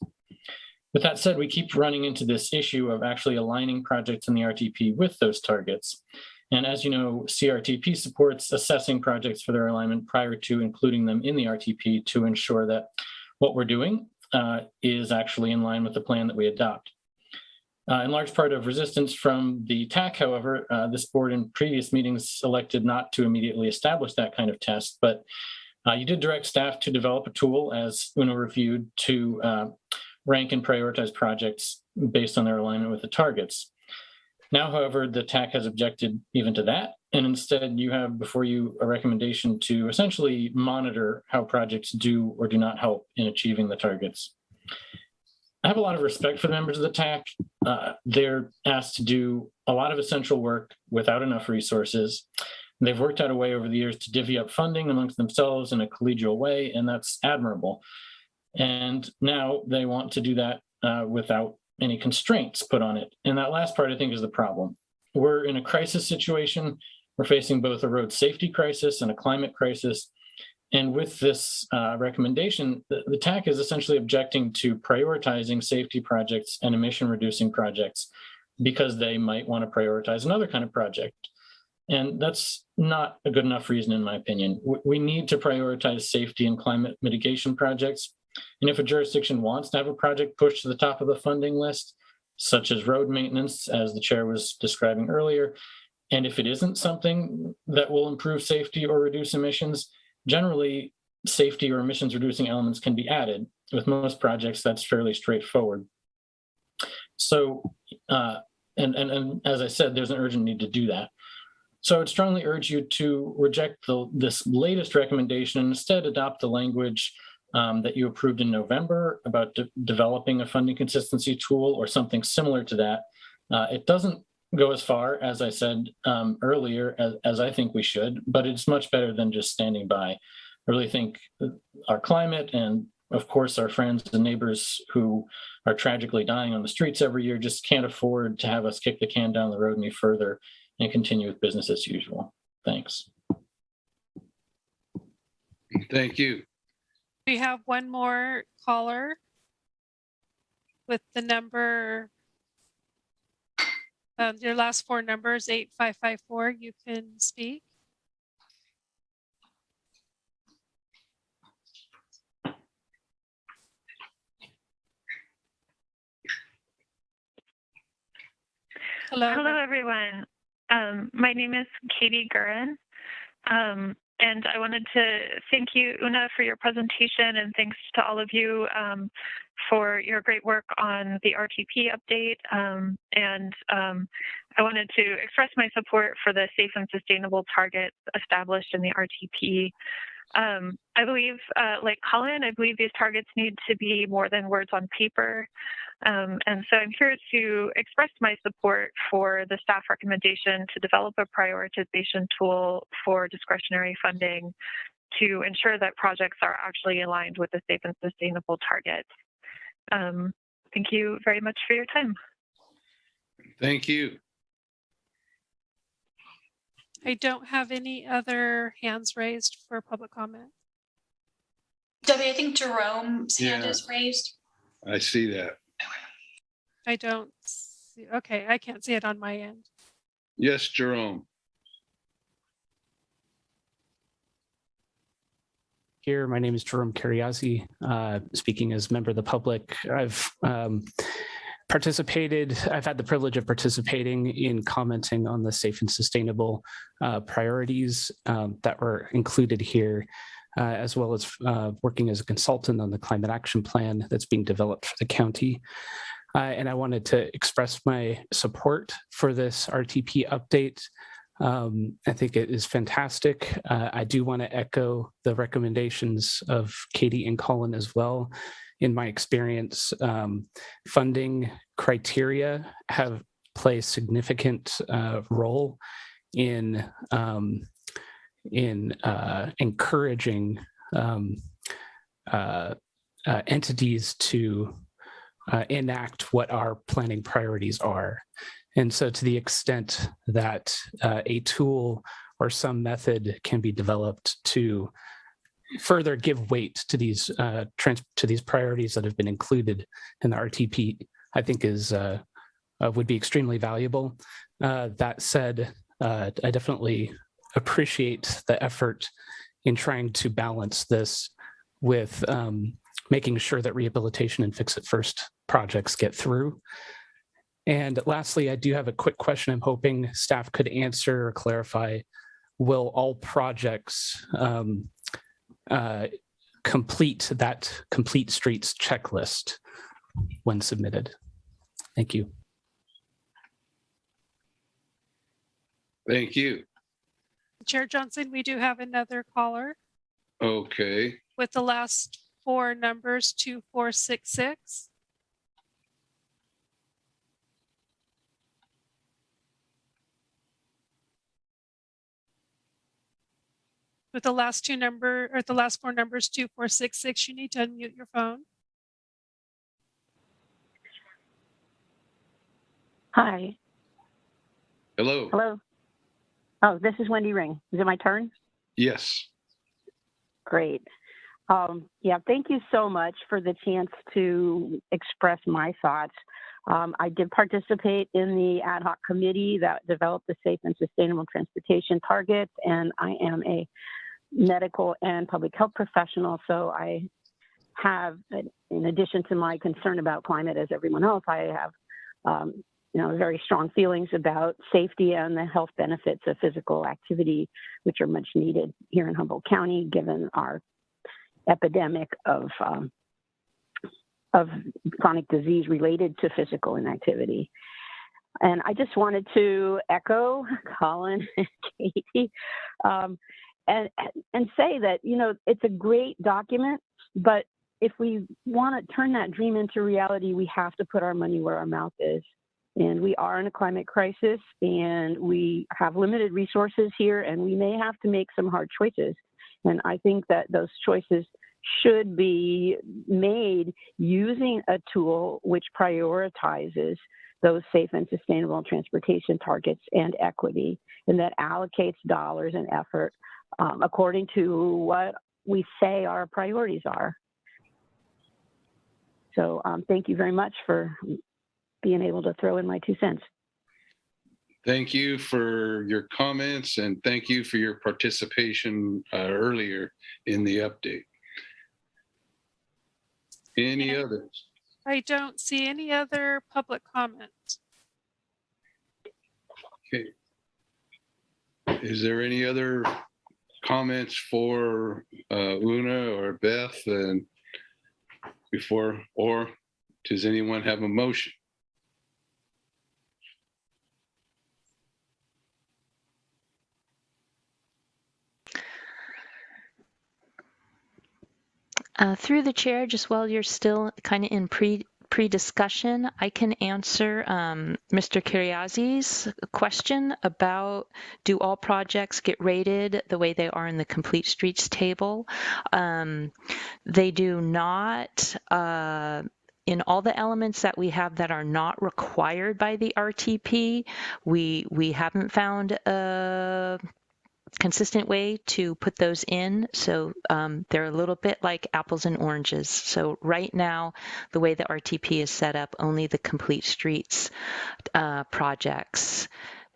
With that said, we keep running into this issue of actually aligning projects in the RTP with those targets. And as you know, CRTP supports assessing projects for their alignment prior to including them in the RTP to ensure that what we're doing is actually in line with the plan that we adopt. In large part of resistance from the TAC, however, this board in previous meetings elected not to immediately establish that kind of test, but you did direct staff to develop a tool, as UNA reviewed, to rank and prioritize projects based on their alignment with the targets. Now, however, the TAC has objected even to that, and instead you have before you a recommendation to essentially monitor how projects do or do not help in achieving the targets. I have a lot of respect for the members of the TAC. They're asked to do a lot of essential work without enough resources. They've worked out a way over the years to divvy up funding amongst themselves in a collegial way, and that's admirable. And now they want to do that without any constraints put on it. And that last part, I think, is the problem. We're in a crisis situation. We're facing both a road safety crisis and a climate crisis. And with this recommendation, the TAC is essentially objecting to prioritizing safety projects and emission reducing projects because they might want to prioritize another kind of project. And that's not a good enough reason, in my opinion. We need to prioritize safety and climate mitigation projects. And if a jurisdiction wants to have a project pushed to the top of the funding list, such as road maintenance, as the chair was describing earlier, and if it isn't something that will improve safety or reduce emissions, generally safety or emissions reducing elements can be added. With most projects, that's fairly straightforward. So, and as I said, there's an urgent need to do that. So I would strongly urge you to reject this latest recommendation and instead adopt the language that you approved in November about developing a funding consistency tool or something similar to that. It doesn't go as far, as I said earlier, as I think we should, but it's much better than just standing by. I really think our climate and, of course, our friends and neighbors who are tragically dying on the streets every year just can't afford to have us kick the can down the road any further and continue with business as usual. Thanks. Thank you. We have one more caller with the number, your last four numbers, 8554. You can speak. Hello. Hello, everyone. My name is Katie Gurin, and I wanted to thank you, Una, for your presentation, and thanks to all of you for your great work on the RTP update. I wanted to express my support for the safe and sustainable targets established in the RTP. I believe, like Colin, I believe these targets need to be more than words on paper. And so I'm here to express my support for the staff recommendation to develop a prioritization tool for discretionary funding to ensure that projects are actually aligned with the safe and sustainable targets. Thank you very much for your time. Thank you. I don't have any other hands raised for public comment. Debbie, I think Jerome's hand is raised. I see that. I don't see, okay, I can't see it on my end. Yes, Jerome. Here, my name is Jerome Cariazzi, speaking as member of the public. I've had the privilege of participating in commenting on the safe and sustainable priorities that were included here, as well as working as a consultant on the climate action plan that's being developed for the county. And I wanted to express my support for this RTP update. I think it is fantastic. I do want to echo the recommendations of Katie and Colin as well. In my experience, funding criteria play a significant role in encouraging entities to enact what our planning priorities are. And so to the extent that a tool or some method can be developed to further give weight to these priorities that have been included in the RTP, I think would be extremely valuable. That said, I definitely appreciate the effort in trying to balance this with making sure that rehabilitation and fix it first projects get through. And lastly, I do have a quick question I'm hoping staff could answer or clarify. Will all projects complete that complete streets checklist when submitted? Thank you. Thank you. Chair Johnson, we do have another caller Okay. with the last four numbers, 2466. With the last four numbers, 2466, you need to unmute your phone. Hi. Hello. Hello. Oh, this is Wendy Ring. Is it my turn? Yes. Great. Yeah, thank you so much for the chance to express my thoughts. I did participate in the ad hoc committee that developed the safe and sustainable transportation targets, and I am a medical and public health professional, so I have, in addition to my concern about climate as everyone else, I have very strong feelings about safety and the health benefits of physical activity, which are much needed here in Humboldt County, given our epidemic of chronic disease related to physical inactivity. And I just wanted to echo Colin and Katie and say that, it's a great document, but if we want to turn that dream into reality, we have to put our money where our mouth is. And we are in a climate crisis, and we have limited resources here, and we may have to make some hard choices. And I think that those choices should be made using a tool which prioritizes those safe and sustainable transportation targets and equity, and that allocates dollars and effort according to what we say our priorities are. So thank you very much for being able to throw in my 2 cents. Thank you for your comments, and thank you for your participation earlier in the update. Any others? I don't see any other public comments. Okay. Is there any other comments for Una or Beth? And or does anyone have a motion? Through the chair, just while you're still kind of in pre-discussion, I can answer Mr. Kiriazi's question about, do all projects get rated the way they are in the complete streets table? They do not. In all the elements that we have that are not required by the RTP, we haven't found a consistent way to put those in. So they're a little bit like apples and oranges. So right now, the way the RTP is set up, only the complete streets projects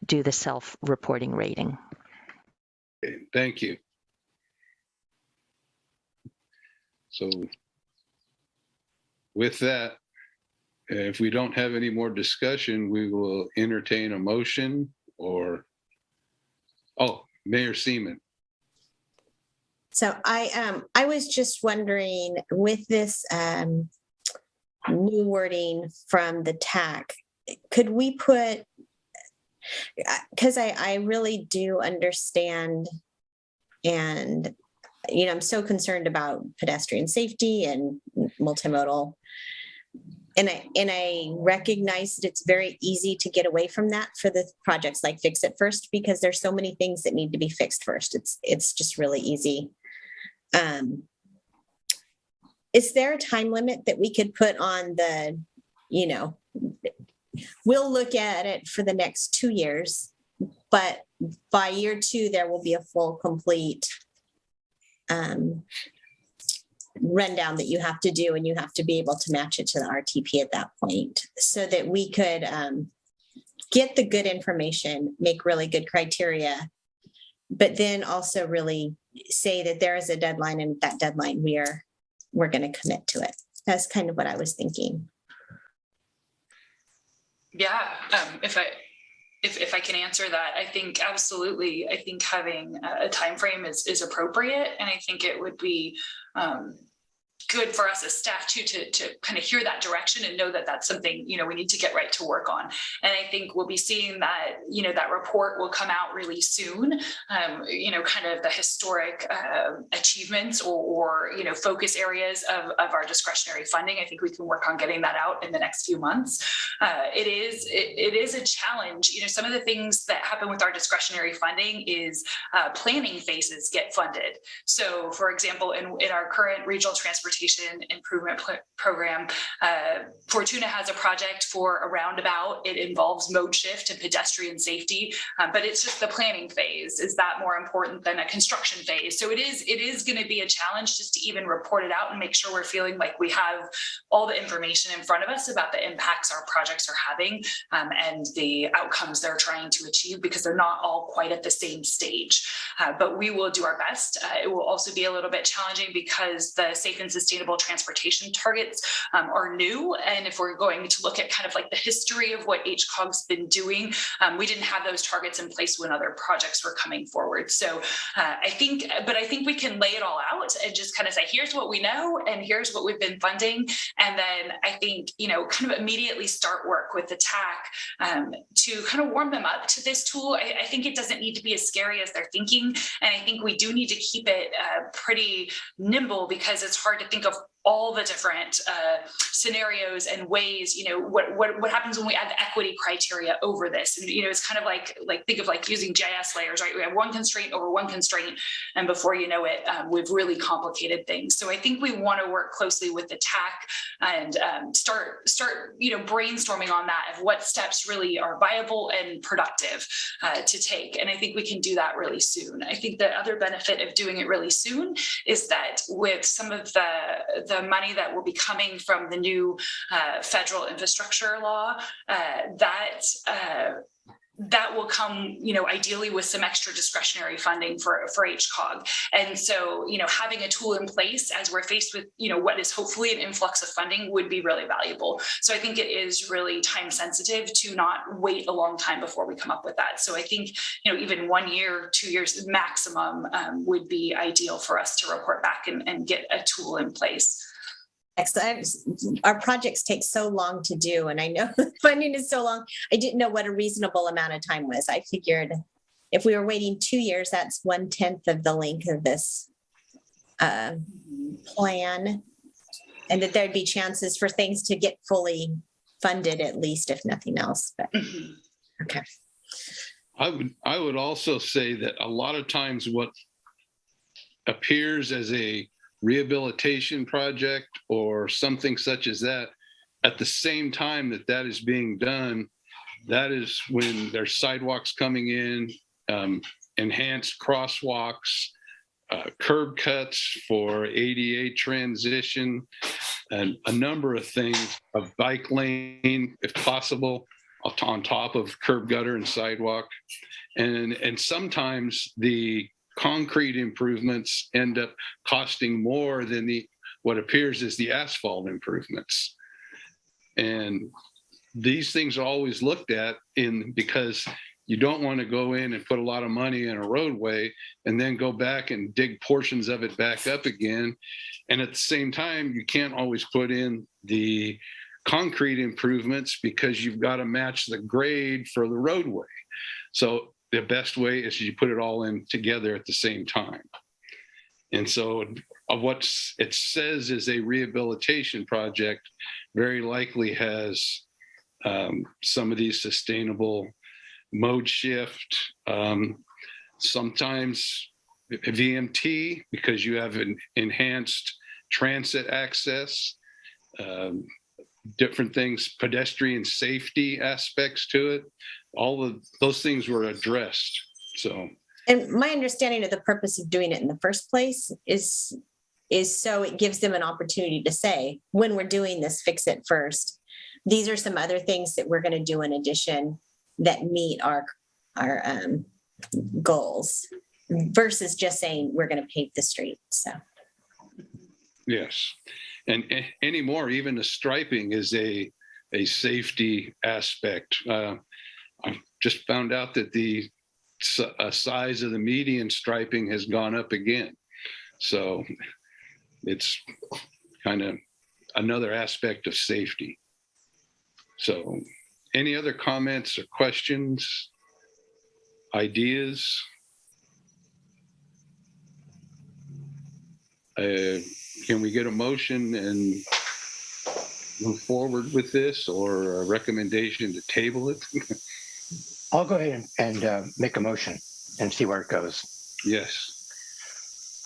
do the self-reporting rating. Okay, thank you. So with that, if we don't have any more discussion, we will entertain a motion or, Mayor Seaman. So I was just wondering, with this new wording from the TAC, could we put, because I really do understand, and I'm so concerned about pedestrian safety and multimodal. And I recognize that it's very easy to get away from that for the projects like Fix It First, because there's so many things that need to be fixed first. It's just really easy. Is there a time limit that we could put on the, we'll look at it for the next 2 years, but by year 2, there will be a full, complete rundown that you have to do, and you have to be able to match it to the RTP at that point, so that we could get the good information, make really good criteria, but then also really say that there is a deadline, and that deadline we're going to commit to it. That's kind of what I was thinking. Yeah, if I can answer that, I think absolutely. I think having a time frame is appropriate, and I think it would be good for us as staff too to kind of hear that direction and know that that's something we need to get right to work on. And I think we'll be seeing that that report will come out really soon. Kind of the historic achievements or focus areas of our discretionary funding. I think we can work on getting that out in the next few months. It is a challenge. Some of the things that happen with our discretionary funding is planning phases get funded. So, for example, in our current regional transportation Transportation Improvement Program. Fortuna has a project for a roundabout. It involves mode shift and pedestrian safety, but it's just the planning phase. Is that more important than a construction phase? So it is going to be a challenge just to even report it out and make sure we're feeling like we have all the information in front of us about the impacts our projects are having and the outcomes they're trying to achieve, because they're not all quite at the same stage. But we will do our best. It will also be a little bit challenging because the safe and sustainable transportation targets are new. And if we're going to look at kind of like the history of what HCOG's been doing, we didn't have those targets in place when other projects were coming forward. So I think we can lay it all out and just kind of say, here's what we know and here's what we've been funding. And then I think, kind of immediately start work with the TAC to kind of warm them up to this tool. I think it doesn't need to be as scary as they're thinking. And I think we do need to keep it pretty nimble, because it's hard to think of all the different scenarios and ways, what happens when we add the equity criteria over this. And, it's kind of like think of like using JS layers, right? We have one constraint over one constraint, and before you know it, we've really complicated things. So I think we want to work closely with the TAC and start brainstorming on that, of what steps really are viable and productive to take. And I think we can do that really soon. I think the other benefit of doing it really soon is that with some of the money that will be coming from the new federal infrastructure law, that will come, ideally with some extra discretionary funding for HCOG. And so, having a tool in place as we're faced with, what is hopefully an influx of funding would be really valuable. So I think it is really time sensitive to not wait a long time before we come up with that. So I think, even 1 year, 2 years maximum would be ideal for us to report back and get a tool in place. Our projects take so long to do, and I know funding is so long. I didn't know what a reasonable amount of time was. I figured if we were waiting 2 years, that's 1/10 of the length of this plan, and that there'd be chances for things to get fully funded, at least, if nothing else. But okay. I would also say that a lot of times what appears as a rehabilitation project or something such as that, at the same time that is being done, that is when there's sidewalks coming in, enhanced crosswalks, curb cuts for ADA transition, and a number of things, a bike lane, if possible, on top of curb gutter and sidewalk. And sometimes the concrete improvements end up costing more than what appears as the asphalt improvements. And these things are always looked at because you don't want to go in and put a lot of money in a roadway and then go back and dig portions of it back up again. And at the same time, you can't always put in the concrete improvements because you've got to match the grade for the roadway. So the best way is you put it all in together at the same time. And so of what it says is a rehabilitation project very likely has some of these sustainable mode shift, sometimes VMT, because you have an enhanced transit access, different things, pedestrian safety aspects to it. All of those things were addressed. So, and my understanding of the purpose of doing it in the first place is so it gives them an opportunity to say, when we're doing this, fix it first. These are some other things that we're going to do in addition that meet our goals, versus just saying we're going to pave the street. So, yes, and anymore, even the striping is a safety aspect. I just found out that the size of the median striping has gone up again. So it's kind of another aspect of safety. So any other comments or questions, ideas? Can we get a motion and move forward with this, or a recommendation to table it? I'll go ahead and make a motion and see where it goes. Yes.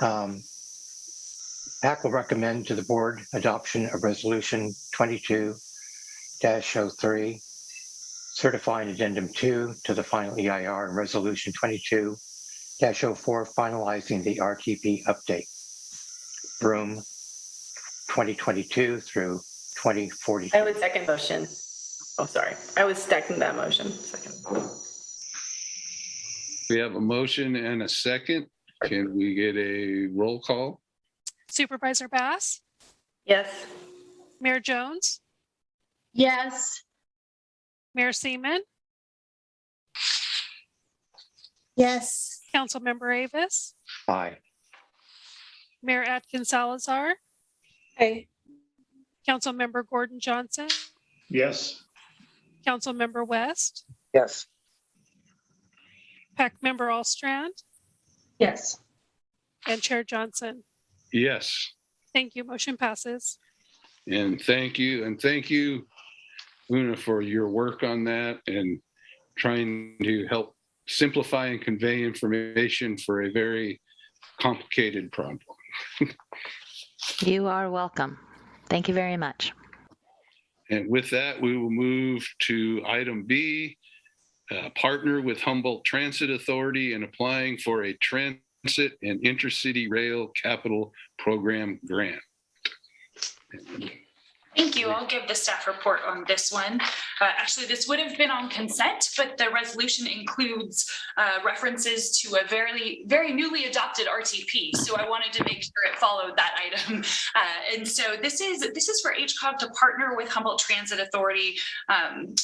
PAC will recommend to the board adoption of Resolution 22-03, certifying Addendum 2 to the final EIR, and Resolution 22-04, finalizing the RTP update. Broom 2022 through 2042. I would second motion. Oh, sorry. I was second that motion. Second. We have a motion and a second. Can we get a roll call? Supervisor Bass, Yes. Mayor Jones, Yes. Mayor Seaman, Yes. Councilmember Avis, Aye. Mayor Atkins Salazar, Aye. Councilmember Gordon Johnson, Yes. Councilmember West, Yes. Pac Member Allstrand, Yes. and Chair Johnson. Yes. Thank you. Motion passes. And thank you. And thank you, Una, for your work on that and trying to help simplify and convey information for a very complicated problem. You are welcome. Thank you very much. And with that, we will move to item B, partner with Humboldt Transit Authority in applying for a transit and intercity rail capital program grant. Thank you. I'll give the staff report on this one. Actually, this would have been on consent, but the resolution includes references to a very newly adopted RTP. So I wanted to make sure it followed that item. And so this is for HCOG to partner with Humboldt Transit Authority.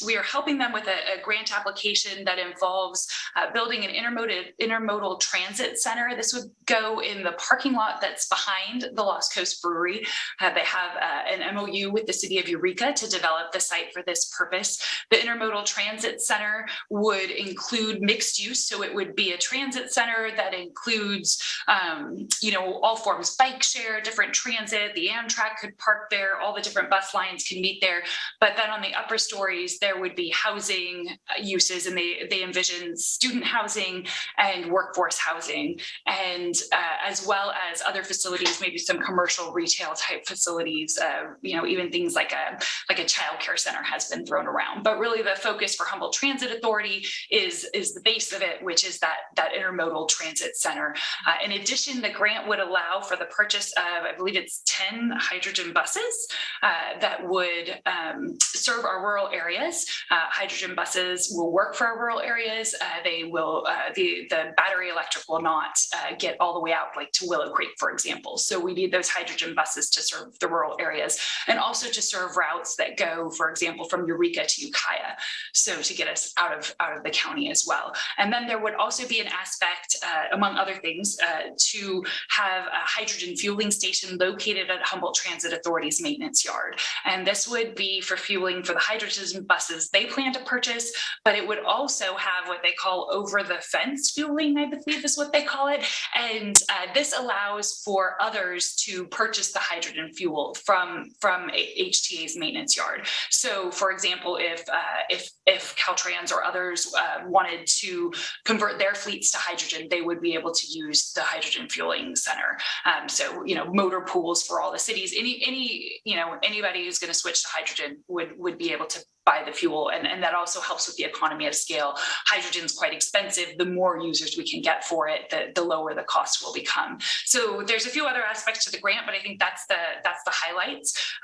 We are helping them with a grant application that involves building an intermodal transit center. This would go in the parking lot that's behind the Lost Coast Brewery. They have an MOU with the city of Eureka to develop the site for this purpose. The Intermodal Transit Center would include mixed use. So it would be a transit center that includes, all forms, bike share, different transit, the Amtrak could park there, all the different bus lines can meet there. But then on the upper stories, there would be housing uses, and they envision student housing and workforce housing, and as well as other facilities, maybe some commercial retail type facilities, even things like a childcare center has been thrown around. But really the focus for Humboldt Transit Authority is the base of it, which is that intermodal transit center. In addition, the grant would allow for the purchase of, I believe it's 10 hydrogen buses that would serve our rural areas. Hydrogen buses will work for our rural areas. They will, the battery electric will not get all the way out like to Willow Creek, for example. So we need those hydrogen buses to serve the rural areas, and also to serve routes that go, for example, from Eureka to Ukiah, so to get us out of the county as well. And then there would also be an aspect, among other things, to have a hydrogen fueling station located at Humboldt Transit Authority's maintenance yard. And this would be for fueling for the hydrogen buses they plan to purchase, but it would also have what they call over the fence fueling, I believe is what they call it. And this allows for others to purchase the hydrogen fuel from HTA's maintenance yard. So for example, if Caltrans or others wanted to convert their fleets to hydrogen, they would be able to use the hydrogen fueling center. So motor pools for all the cities, anybody who's going to switch to hydrogen would be able to buy the fuel, and that also helps with the economy of scale. Hydrogen is quite expensive. The more users we can get for it, the lower the cost will become. So there's a few other aspects to the grant, but I think that's the highlights.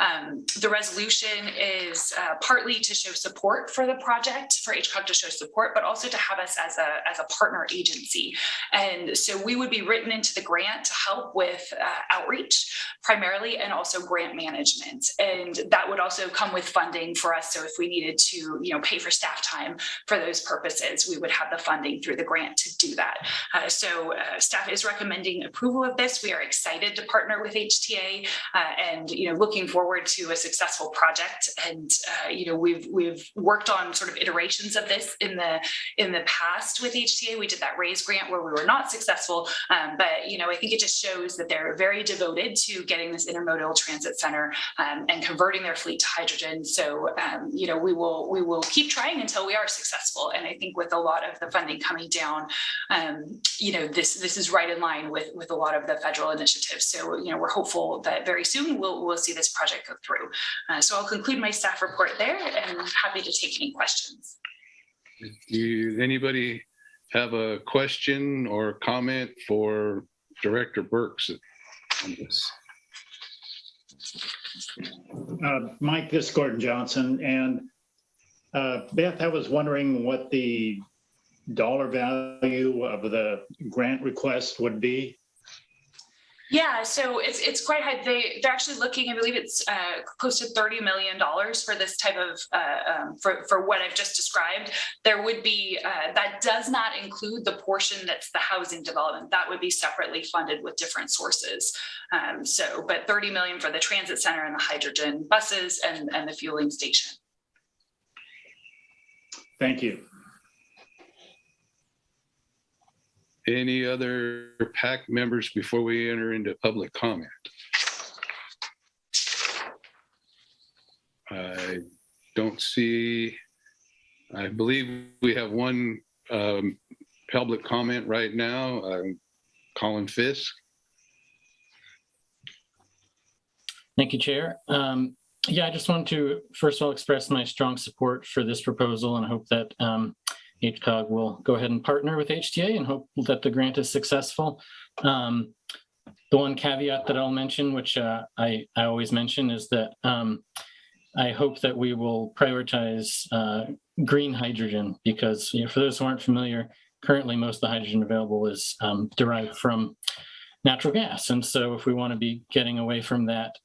The resolution is partly to show support for the project, for HCOG to show support, but also to have us as a partner agency. And so we would be written into the grant to help with outreach primarily, and also grant management. And that would also come with funding for us. So if we needed to, pay for staff time for those purposes, we would have the funding through the grant to do that. So staff is recommending approval of this. We are excited to partner with HTA, and looking forward to a successful project. And we've worked on sort of iterations of this in the past with HTA. We did that RAISE grant where we were not successful, but I think it just shows that they're very devoted to getting this intermodal transit center and converting their fleet to hydrogen. So we will keep trying until we are successful. And I think with a lot of the funding coming down, this is right in line with a lot of the federal initiatives. So, we're hopeful that very soon we'll see this project go through. So I'll conclude my staff report there, and I'm happy to take any questions. Anybody have a question or comment for Director Burks on this? Mike, this is Gordon Johnson. And Beth, I was wondering what the dollar value of the grant request would be. Yeah, so it's quite high. They're actually looking, I believe it's close to $30 million for this type of, for what I've just described. There would be, that does not include the portion that's the housing development. That would be separately funded with different sources. But 30 million for the transit center and the hydrogen buses and the fueling station. Thank you. Any other PAC members before we enter into public comment? I don't see, I believe we have one public comment right now, Colin Fisk. Thank you, Chair. Yeah, I just wanted to, first of all, express my strong support for this proposal and hope that HCOG will go ahead and partner with HTA and hope that the grant is successful. The one caveat that I'll mention, which I always mention, is that I hope that we will prioritize green hydrogen because, for those who aren't familiar, currently most of the hydrogen available is derived from natural gas. And so if we want to be getting away from that,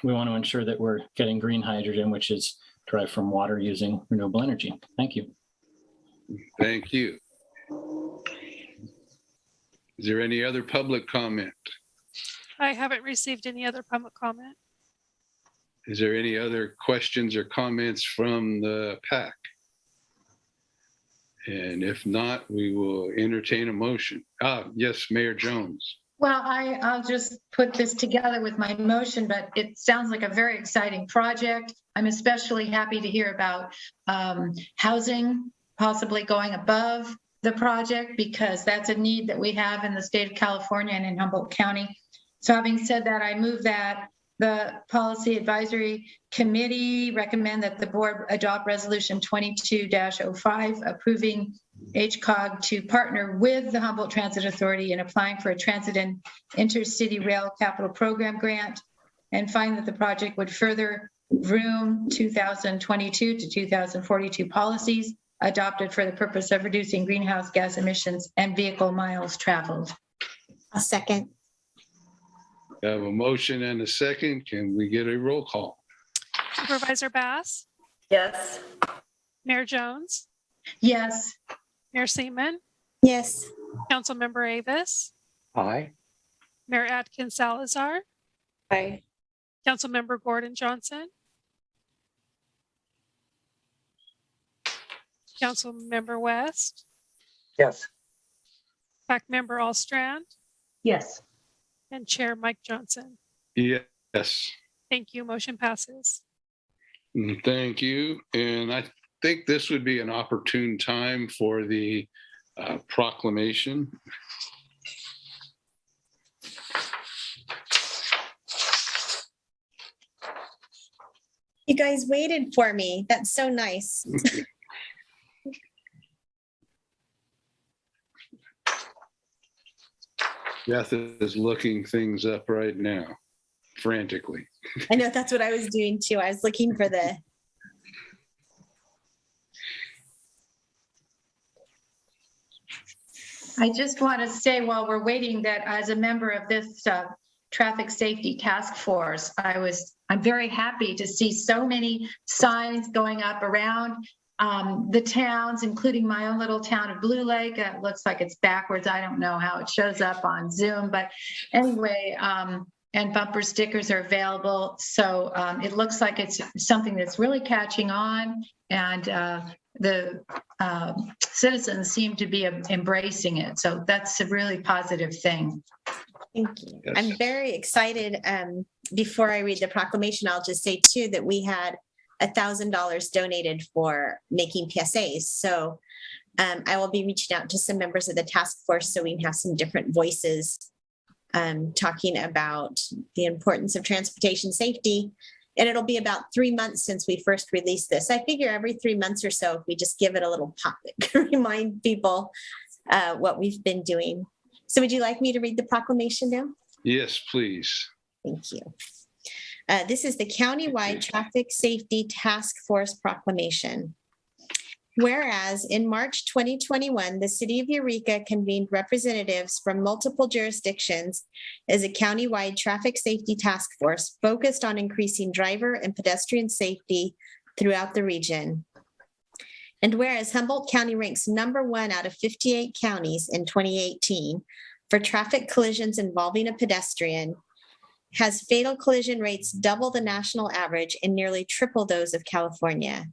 we want to ensure that we're getting green hydrogen, which is derived from water using renewable energy. Thank you. Thank you. Is there any other public comment? I haven't received any other public comment. Is there any other questions or comments from the PAC? And if not, we will entertain a motion. Yes, Mayor Jones. Well, I'll just put this together with my motion, but it sounds like a very exciting project. I'm especially happy to hear about housing possibly going above the project because that's a need that we have in the state of California and in Humboldt County. So having said that, I move that the Policy Advisory Committee recommend that the board adopt Resolution 22-05 approving HCOG to partner with the Humboldt Transit Authority in applying for a transit and intercity rail capital program grant and find that the project would further Vroom 2022 to 2042 policies adopted for the purpose of reducing greenhouse gas emissions and vehicle miles traveled. A second. I have a motion and a second. Can we get a roll call? Supervisor Bass? Yes. Mayor Jones? Yes. Mayor Seaman? Yes. Councilmember Avis? Aye. Mayor Atkins Salazar? Aye. Councilmember Gordon Johnson? Councilmember West? Yes. Pac Member Allstrand? Yes. And Chair Mike Johnson. Yes. Thank you. Motion passes. Thank you. And I think this would be an opportune time for the proclamation. You guys waited for me. That's so nice. Beth is looking things up right now, frantically. I know that's what I was doing too. I was looking for the. I just want to say while we're waiting that as a member of this traffic safety task force, I'm very happy to see so many signs going up around the towns, including my own little town of Blue Lake. It looks like it's backwards. I don't know how it shows up on Zoom, but anyway, and bumper stickers are available. So it looks like it's something that's really catching on, and the citizens seem to be embracing it. So that's a really positive thing. Thank you. Yes. I'm very excited. Before I read the proclamation, I'll just say too that we had $1,000 donated for making PSAs. So I will be reaching out to some members of the task force so we can have some different voices talking about the importance of transportation safety. And it'll be about 3 months since we first released this. I figure every 3 months or so, if we just give it a little pop, it can remind people what we've been doing. So would you like me to read the proclamation now? Yes, please. Thank you. This is the Countywide Traffic Safety Task Force Proclamation. Whereas in March 2021, the city of Eureka convened representatives from multiple jurisdictions as a countywide traffic safety task force focused on increasing driver and pedestrian safety throughout the region. And whereas Humboldt County ranks #1 out of 58 counties in 2018 for traffic collisions involving a pedestrian, has fatal collision rates double the national average and nearly triple those of California.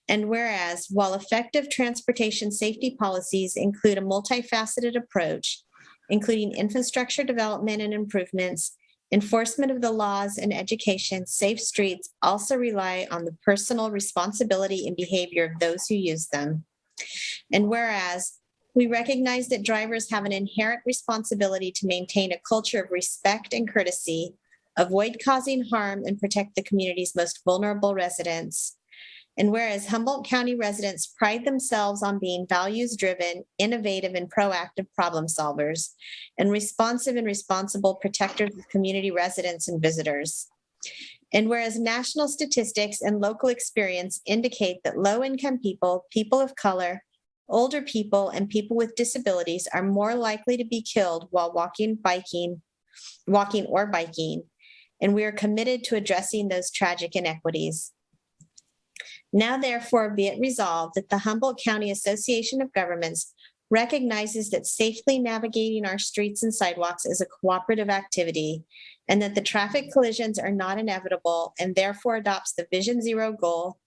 And whereas, while effective transportation safety policies include a multifaceted approach, including infrastructure development and improvements, enforcement of the laws, and education, safe streets also rely on the personal responsibility and behavior of those who use them. And whereas, we recognize that drivers have an inherent responsibility to maintain a culture of respect and courtesy, avoid causing harm, and protect the community's most vulnerable residents. And whereas Humboldt County residents pride themselves on being values-driven, innovative, and proactive problem solvers, and responsive and responsible protectors of community residents and visitors. And whereas national statistics and local experience indicate that low-income people, people of color, older people, and people with disabilities are more likely to be killed while walking or biking, and we are committed to addressing those tragic inequities. Now, therefore, be it resolved that the Humboldt County Association of Governments recognizes that safely navigating our streets and sidewalks is a cooperative activity, and that the traffic collisions are not inevitable, and therefore adopts the Vision Zero goal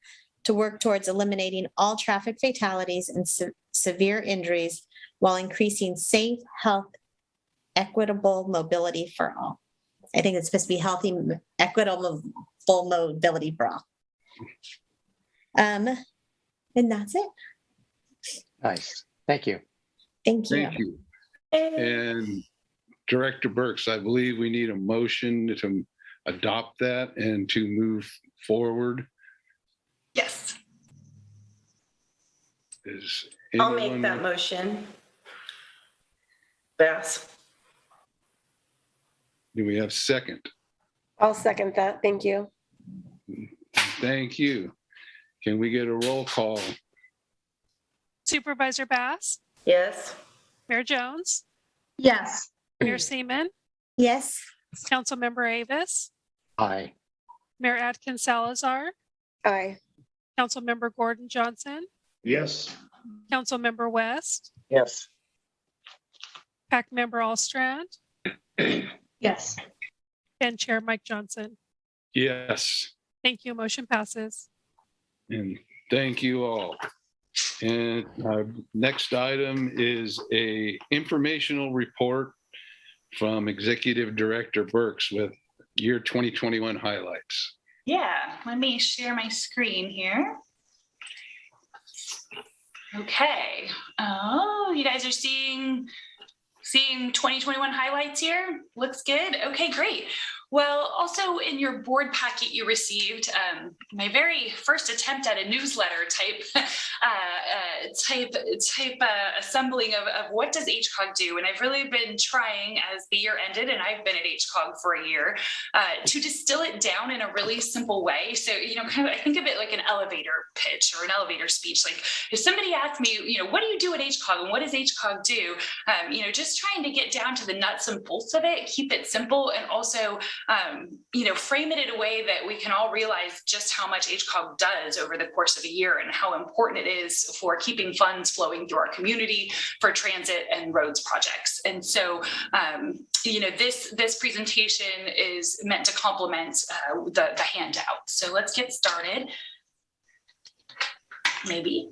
to work towards eliminating all traffic fatalities and severe injuries while increasing safe, health, equitable mobility for all. I think it's supposed to be healthy, equitable mobility for all. And that's it. Nice. Thank you. Thank you. Thank you. And Director Burks, I believe we need a motion to adopt that and to move forward. Yes. I'll make that motion. Bass. Do we have second? I'll second that. Thank you. Thank you. Can we get a roll call? Supervisor Bass, Yes. Mayor Jones, Yes. Mayor Seaman, Yes. Councilmember Avis, Aye. Mayor Atkins Salazar, Aye. Councilmember Gordon Johnson, Yes. Councilmember West, Yes. Pac Member Allstrand, Yes. and Chair Mike Johnson. Yes. Thank you. Motion passes. And thank you all. And our next item is a informational report from Executive Director Burks with year 2021 highlights. Yeah, let me share my screen here. Okay. Oh, you guys are seeing 2021 highlights here? Looks good. Okay, great. Well, also in your board packet you received my very first attempt at a newsletter type assembling of what does HCOG do, and I've really been trying as the year ended, and I've been at HCOG for a year, to distill it down in a really simple way. So kind of I think of it like an elevator pitch or an elevator speech. Like if somebody asked me, what do you do at HCOG and what does HCOG do? Just trying to get down to the nuts and bolts of it, keep it simple, and also frame it in a way that we can all realize just how much HCOG does over the course of a year and how important it is for keeping funds flowing through our community for transit and roads projects. And so, this presentation is meant to complement the handout. So let's get started. Maybe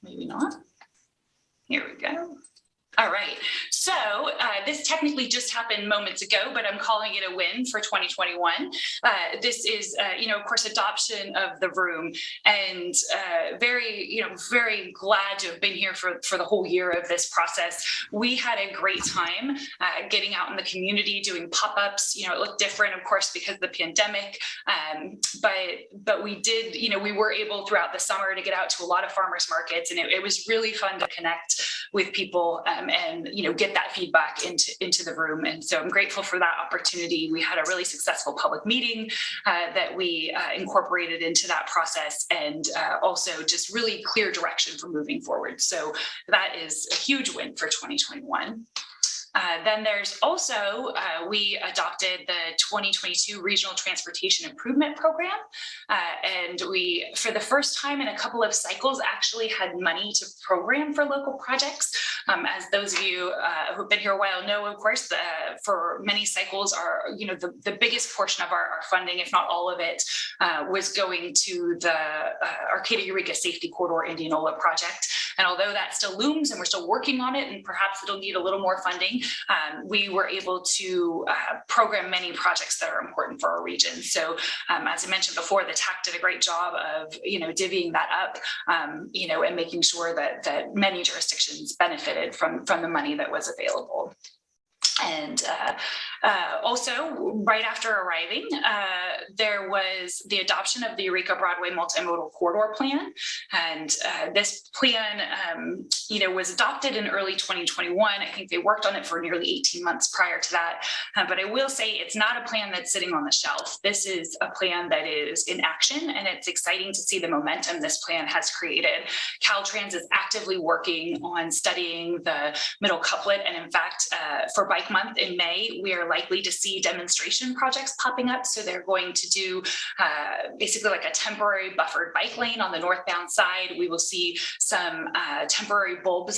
not. Here we go. All right. So So this technically just happened moments ago, but I'm calling it a win for 2021. This is, of course, adoption of the room, and very glad to have been here for the whole year of this process. We had a great time getting out in the community, doing pop-ups. It looked different, of course, because of the pandemic, but we did, we were able throughout the summer to get out to a lot of farmers markets, and it was really fun to connect with people and get that feedback into the room. And so I'm grateful for that opportunity. We had a really successful public meeting that we incorporated into that process, and also just really clear direction for moving forward. So that is a huge win for 2021. Then there's also, we adopted the 2022 Regional Transportation Improvement Program. And we, for the first time in a couple of cycles, actually had money to program for local projects. As those of you who've been here a while know, of course, for many cycles, the biggest portion of our funding, if not all of it, was going to the Arcata Eureka Safety Corridor Indianola project. And although that still looms and we're still working on it, and perhaps it'll need a little more funding, we were able to program many projects that are important for our region. So as I mentioned before, the TAC did a great job of, divvying that up, and making sure that many jurisdictions benefited from the money that was available. And also, right after arriving, there was the adoption of the Eureka Broadway Multimodal Corridor Plan. And this plan, was adopted in early 2021. I think they worked on it for nearly 18 months prior to that. But I will say it's not a plan that's sitting on the shelf. This is a plan that is in action, and it's exciting to see the momentum this plan has created. Caltrans is actively working on studying the middle couplet. And in fact, for Bike Month in May, we are likely to see demonstration projects popping up. So they're going to do basically like a temporary buffered bike lane on the northbound side. We will see some temporary bulb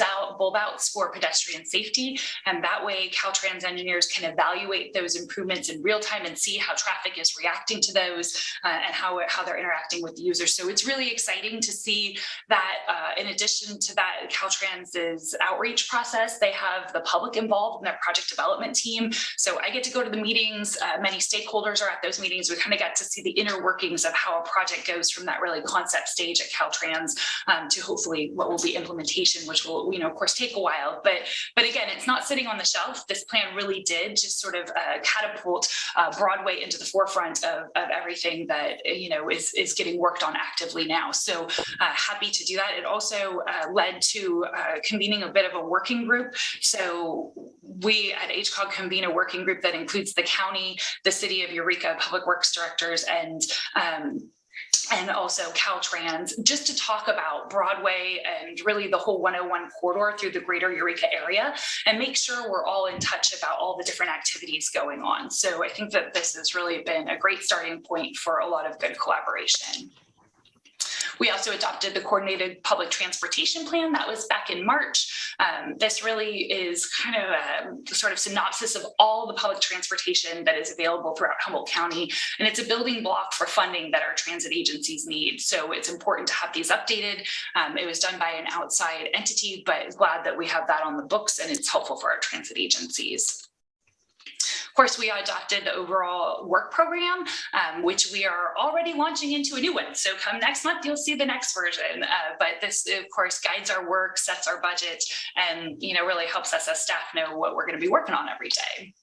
outs for pedestrian safety. And that way Caltrans engineers can evaluate those improvements in real time and see how traffic is reacting to those and how they're interacting with the users. So it's really exciting to see that in addition to that, Caltrans's outreach process, they have the public involved in their project development team. So I get to go to the meetings. Many stakeholders are at those meetings. We kind of got to see the inner workings of how a project goes from that really concept stage at Caltrans to hopefully what will be implementation, which will, of course, take a while. But again, it's not sitting on the shelf. This plan really did just sort of catapult Broadway into the forefront of everything that, is getting worked on actively now. So happy to do that. It also led to convening a bit of a working group. So we at HCOG convene a working group that includes the county, the city of Eureka, public works directors, and also Caltrans, just to talk about Broadway and really the whole 101 corridor through the greater Eureka area and make sure we're all in touch about all the different activities going on. So I think that this has really been a great starting point for a lot of good collaboration. We also adopted the Coordinated Public Transportation Plan. That was back in March. This really is kind of a sort of synopsis of all the public transportation that is available throughout Humboldt County. And it's a building block for funding that our transit agencies need. So it's important to have these updated. It was done by an outside entity, but glad that we have that on the books and it's helpful for our transit agencies. Of course, we adopted the overall work program, which we are already launching into a new one. So come next month, you'll see the next version. But this, of course, guides our work, sets our budget, and really helps us as staff know what we're going to be working on every day.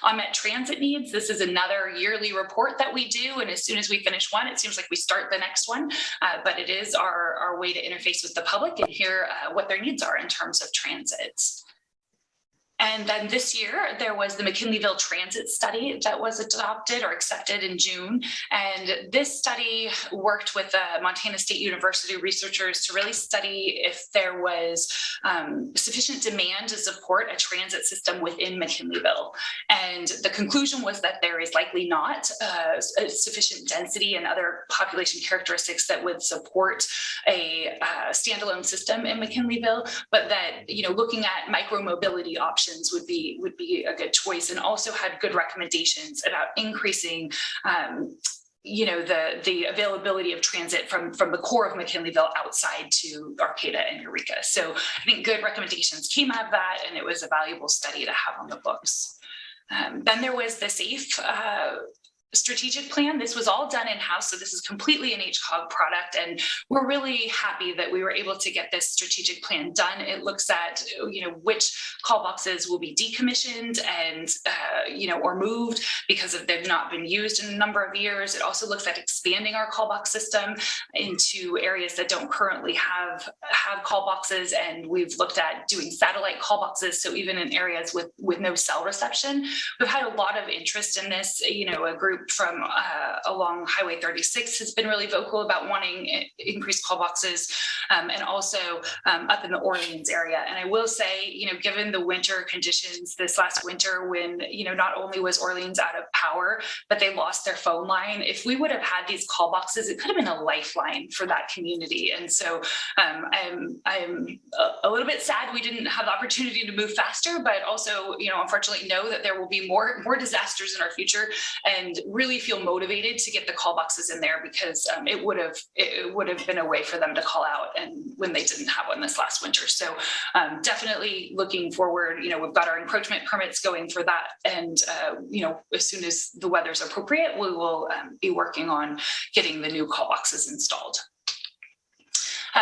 Unmet transit needs. This is another yearly report that we do. And as soon as we finish one, it seems like we start the next one. But it is our way to interface with the public and hear what their needs are in terms of transit. And then this year, there was the McKinleyville Transit Study that was adopted or accepted in June. And this study worked with Montana State University researchers to really study if there was sufficient demand to support a transit system within McKinleyville. And the conclusion was that there is likely not sufficient density and other population characteristics that would support a standalone system in McKinleyville, but that, looking at micro-mobility options would be a good choice, and also had good recommendations about increasing the availability of transit from the core of McKinleyville outside to Arcata and Eureka. So I think good recommendations came out of that, and it was a valuable study to have on the books. Then there was the SAFE strategic plan. This was all done in-house, so this is completely an HCOG product, and we're really happy that we were able to get this strategic plan done. It looks at which call boxes will be decommissioned and or moved because they've not been used in a number of years. It also looks at expanding our call box system into areas that don't currently have call boxes, and we've looked at doing satellite call boxes, so even in areas with no cell reception. We've had a lot of interest in this. A group from along Highway 36 has been really vocal about wanting increased call boxes, and also up in the Orleans area. And I will say, given the winter conditions this last winter, when not only was Orleans out of power, but they lost their phone line. If we would have had these call boxes, it could have been a lifeline for that community. And so I'm a little bit sad we didn't have the opportunity to move faster, but also unfortunately know that there will be more disasters in our future, and really feel motivated to get the call boxes in there, because it would have been a way for them to call out, and when they didn't have one this last winter. So definitely looking forward, we've got our encroachment permits going for that, and as soon as the weather's appropriate, we will be working on getting the new call boxes installed.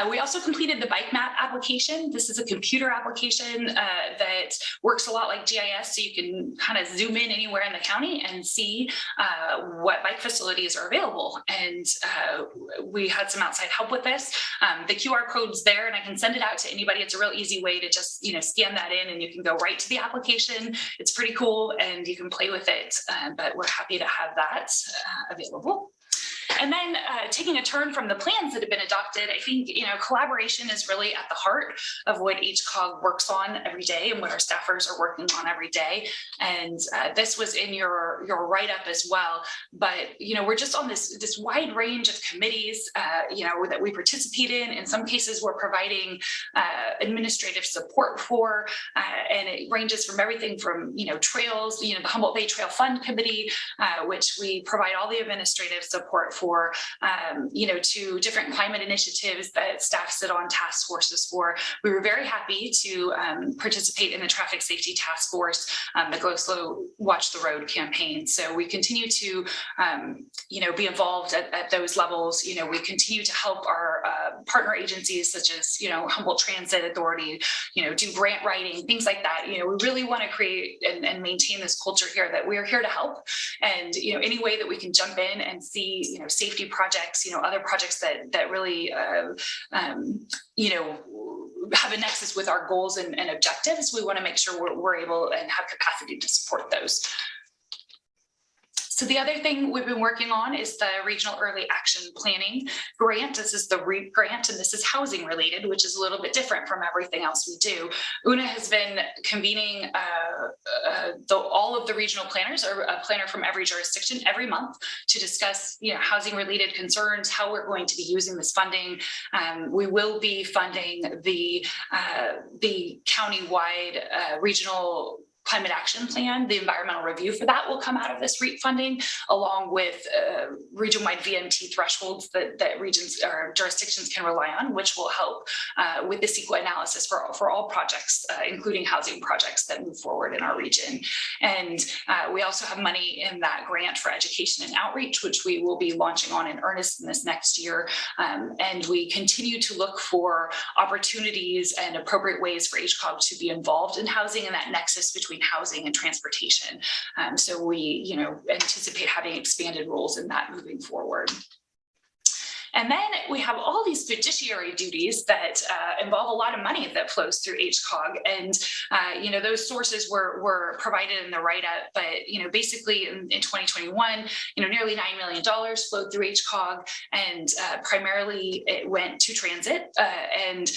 We also completed the bike map application. This is a computer application that works a lot like GIS, so you can kind of zoom in anywhere in the county and see what bike facilities are available. And we had some outside help with this. The QR code's there, and I can send it out to anybody. It's a real easy way to just scan that in, and you can go right to the application. It's pretty cool, and you can play with it. But we're happy to have that available. And then taking a turn from the plans that have been adopted, I think, collaboration is really at the heart of what HCOG works on every day and what our staffers are working on every day. And this was in your write-up as well. But, we're just on this wide range of committees, that we participate in. In some cases, we're providing administrative support for, and it ranges from everything from, trails, the Humboldt Bay Trail Fund Committee, which we provide all the administrative support for, to different climate initiatives that staff sit on task forces for. We were very happy to participate in the traffic safety task force, the Go Slow, Watch the Road campaign. So we continue to, be involved at those levels. We continue to help our partner agencies such as, Humboldt Transit Authority, do grant writing, things like that. We really want to create and maintain this culture here that we're here to help. And, any way that we can jump in and see, safety projects, other projects that really, have a nexus with our goals and objectives, we want to make sure we're able and have capacity to support those. So the other thing we've been working on is the Regional Early Action Planning grant. This is the REAP grant, and this is housing related, which is a little bit different from everything else we do. Una has been convening all of the regional planners, or a planner from every jurisdiction, every month to discuss housing related concerns, how we're going to be using this funding. We will be funding the countywide regional climate action plan. The environmental review for that will come out of this REAP funding, along with region-wide VMT thresholds that regions or jurisdictions can rely on, which will help with the CEQA analysis for all projects, including housing projects that move forward in our region. And we also have money in that grant for education and outreach, which we will be launching on in earnest in this next year. And we continue to look for opportunities and appropriate ways for HCOG to be involved in housing and that nexus between housing and transportation. So we, anticipate having expanded roles in that moving forward. And then we have all these fiduciary duties that involve a lot of money that flows through HCOG. And, those sources were provided in the write-up, but, basically in 2021, nearly $9 million flowed through HCOG, and primarily it went to transit. And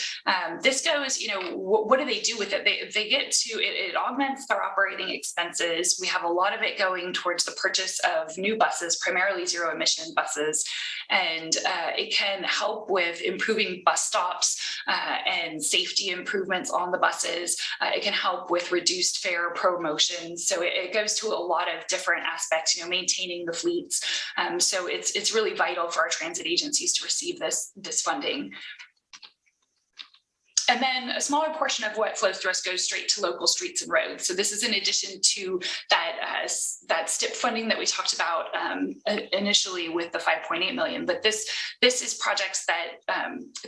this goes, what do they do with it? They get to, it augments their operating expenses. We have a lot of it going towards the purchase of new buses, primarily zero emission buses. And It can help with improving bus stops and safety improvements on the buses. It can help with reduced fare promotions. So it goes to a lot of different aspects, maintaining the fleets. So it's really vital for our transit agencies to receive this funding. And then a smaller portion of what flows through us goes straight to local streets and roads. So this is in addition to that STIP funding that we talked about initially with the 5.8 million. But this is projects that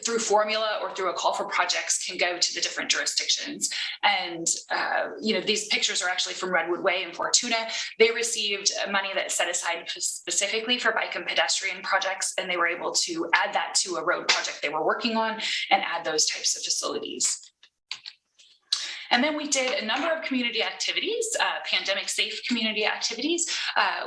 through formula or through a call for projects can go to the different jurisdictions. And these pictures are actually from Redwood Way in Fortuna. They received money that's set aside specifically for bike and pedestrian projects, and they were able to add that to a road project they were working on and add those types of facilities. And then we did a number of community activities, pandemic safe community activities.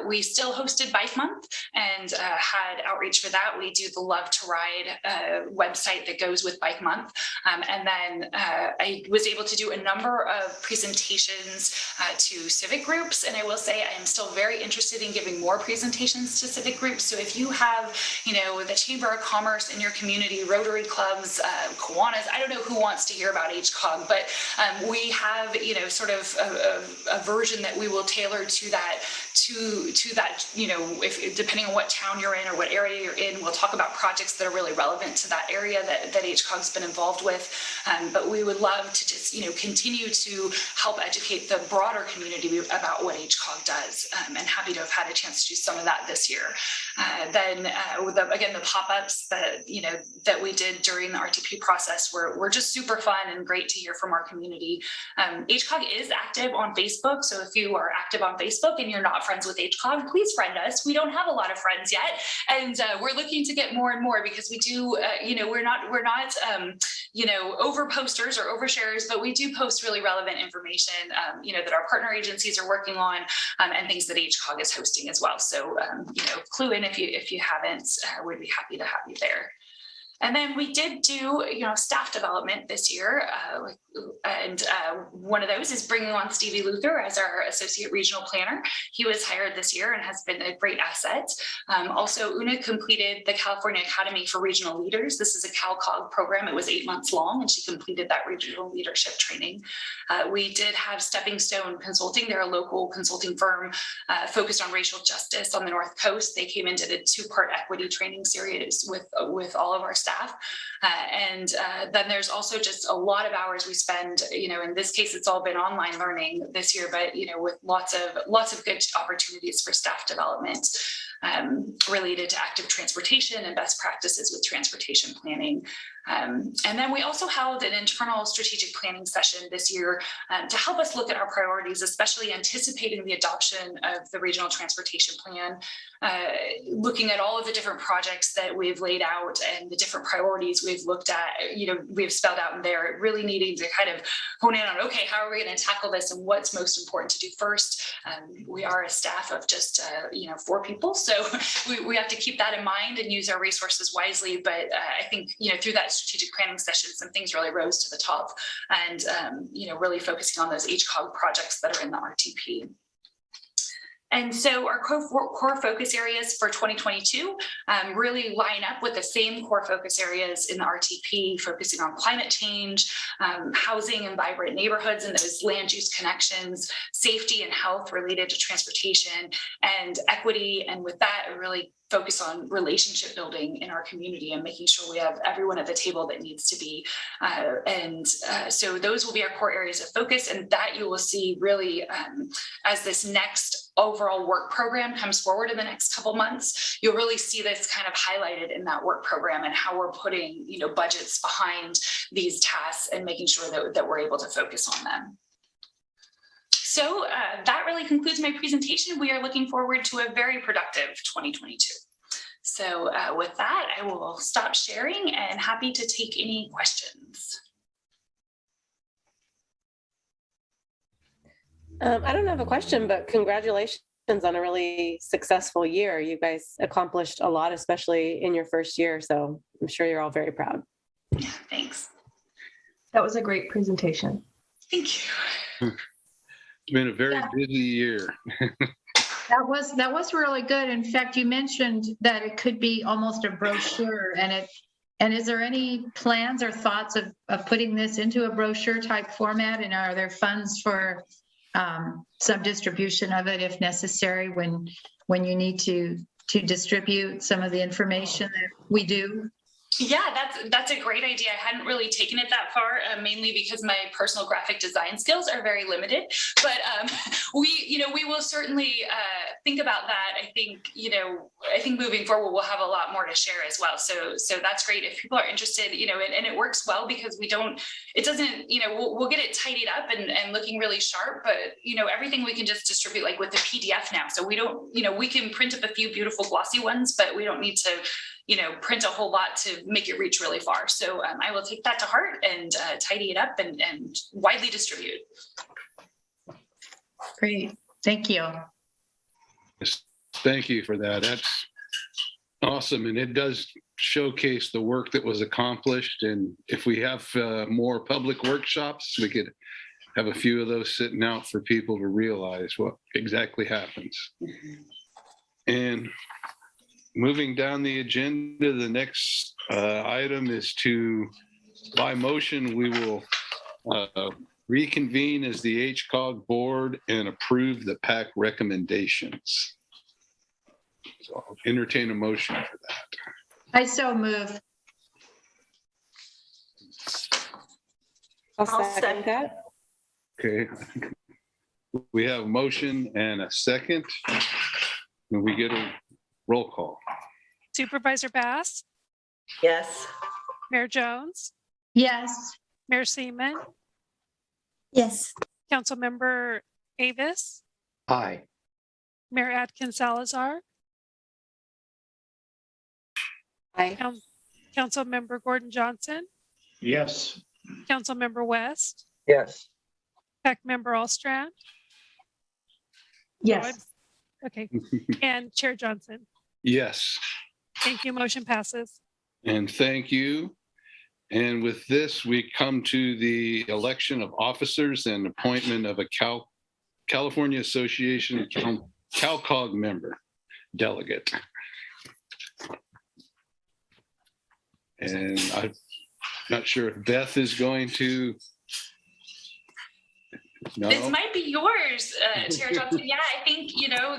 We still hosted Bike Month and had outreach for that. We do the Love to Ride website that goes with Bike Month. And then I was able to do a number of presentations to civic groups. And I will say I am still very interested in giving more presentations to civic groups. So if you have, the Chamber of Commerce in your community, Rotary clubs, Kiwanis, I don't know who wants to hear about HCOG, but we have, sort of a version that we will tailor to that, if depending on what town you're in or what area you're in, we'll talk about projects that are really relevant to that area that HCOG's been involved with. But we would love to just, continue to help educate the broader community about what HCOG does. And happy to have had a chance to do some of that this year. Then the pop-ups that we did during the RTP process were just super fun and great to hear from our community. HCOG is active on Facebook. So if you are active on Facebook and you're not friends with HCOG, please friend us. We don't have a lot of friends yet. And we're looking to get more and more because we do, we're not over posters or oversharers, but we do post really relevant information, that our partner agencies are working on and things that HCOG is hosting as well. So, clue in if you haven't, we'd be happy to have you there. And then we did do, staff development this year. And one of those is bringing on Stevie Luther as our Associate Regional Planner. He was hired this year and has been a great asset. Also, Una completed the California Academy for Regional Leaders. This is a CalCog program. It was 8 months long, and she completed that regional leadership training. We did have Stepping Stone Consulting. They're a local consulting firm focused on racial justice on the North Coast. They came and did a 2-part equity training series with all of our staff. Then there's also just a lot of hours we spend, in this case, it's all been online learning this year, but, with lots of good opportunities for staff development related to active transportation and best practices with transportation planning. And then we also held an internal strategic planning session this year to help us look at our priorities, especially anticipating the adoption of the regional transportation plan, looking at all of the different projects that we've laid out and the different priorities we've looked at, we've spelled out in there, really needing to kind of hone in on, okay, how are we going to tackle this and what's most important to do first? We are a staff of just, 4 people. So we have to keep that in mind and use our resources wisely. But I think, through that strategic planning session, some things really rose to the top and, really focusing on those HCOG projects that are in the RTP. And so our core focus areas for 2022 really line up with the same core focus areas in the RTP, focusing on climate change, housing and vibrant neighborhoods and those land use connections, safety and health related to transportation, and equity. And with that, really focus on relationship building in our community and making sure we have everyone at the table that needs to be. So those will be our core areas of focus, and that you will see really as this next overall work program comes forward in the next couple months, you'll really see this kind of highlighted in that work program and how we're putting, budgets behind these tasks and making sure that we're able to focus on them. So that really concludes my presentation. We are looking forward to a very productive 2022. So with that, I will stop sharing and happy to take any questions. I don't have a question, but congratulations on a really successful year. You guys accomplished a lot, especially in your first year. So I'm sure you're all very proud. Yeah, thanks. That was a great presentation. Thank you. It's been a very busy year. That was really good. In fact, you mentioned that it could be almost a brochure, and is there any plans or thoughts of putting this into a brochure type format? And are there funds for some distribution of it if necessary when you need to distribute some of the information that we do? Yeah, that's a great idea. I hadn't really taken it that far, mainly because my personal graphic design skills are very limited. But we will certainly think about that. I think moving forward we'll have a lot more to share as well. So that's great if people are interested. And it works well because we'll get it tidied up and looking really sharp. But everything we can just distribute like with the PDF now. So we don't, we can print up a few beautiful glossy ones, but we don't need to print a whole lot to make it reach really far. So I will take that to heart and tidy it up and widely distribute. Great, thank you. Yes, thank you for that. That's awesome. And it does showcase the work that was accomplished. And if we have more public workshops, we could have a few of those sitting out for people to realize what exactly happens. And moving down the agenda, the next item is by motion, we will reconvene as the HCOG board and approve the PAC recommendations. So I'll entertain a motion for that. I so move. I'll second that. Okay. We have a motion and a second. Can we get a roll call? Supervisor Bass, Yes. Mayor Jones, Yes. Mayor Seaman, Yes. Councilmember Avis, Aye. Mayor Atkins Salazar, Aye. Councilmember Gordon Johnson, Yes. Councilmember West, Yes. Pac Member Allstrand. Yes. Okay, and Chair Johnson. Yes. Thank you. Motion passes. And thank you. And with this, we come to the election of officers and appointment of a California Association CalCog member delegate. And I'm not sure if Beth is going to. No. This might be yours, Chair Johnson. Yeah, I think,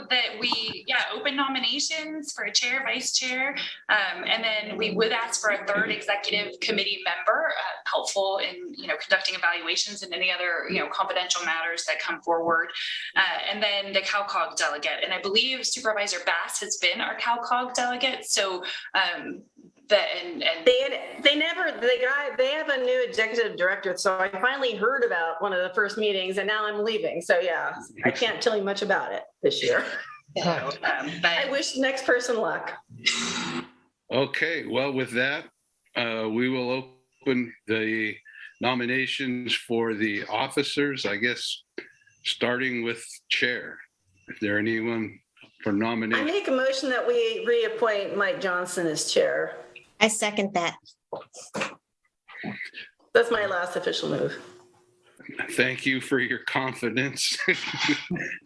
that we, open nominations for a chair, vice chair. And then we would ask for a third executive committee member, helpful in, conducting evaluations and any other, confidential matters that come forward. And then the CalCog delegate. And I believe Supervisor Bass has been our CalCog delegate. So, they have a new executive director, so I finally heard about one of the first meetings and now I'm leaving. So yeah, I can't tell you much about it this year. I wish the next person luck. Okay, well, with that, we will open the nominations for the officers, I guess, starting with chair. If there anyone for I nomination. make a motion that we reappoint Mike Johnson as chair. I second that. That's my last official move. Thank you for your confidence.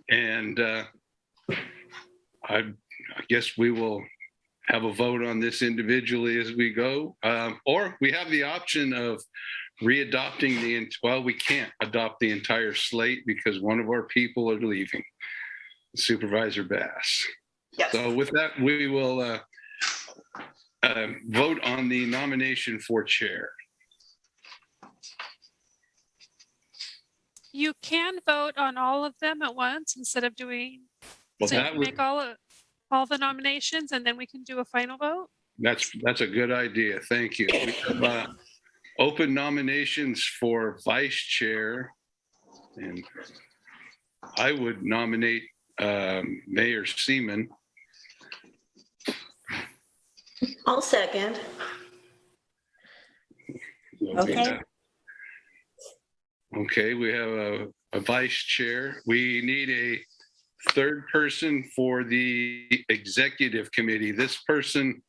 And I guess we will have a vote on this individually as we go. Or we have the option of readopting we can't adopt the entire slate because one of our people are leaving, Supervisor Bass. Yes. So with that, we will vote on the nomination for chair. You can vote on all of them at once instead of doing, Well, so you that can would, make all the nominations and then we can do a final vote. that's a good idea. Thank you. We have open nominations for vice chair, and I would nominate Mayor Seaman. I'll second. Okay. Okay, we have a vice chair. We need a third person for the executive committee. This person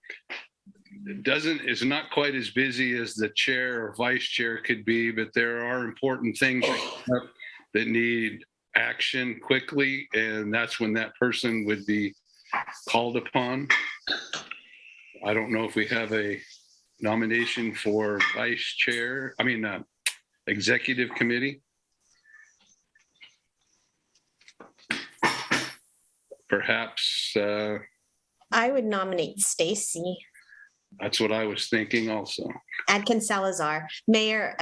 is not quite as busy as the chair or vice chair could be, but there are important things that need action quickly, and that's when that person would be called upon. I don't know if we have a nomination for executive committee. Perhaps I would nominate Stacy that's what I was thinking also. Atkins Salazar, Mayor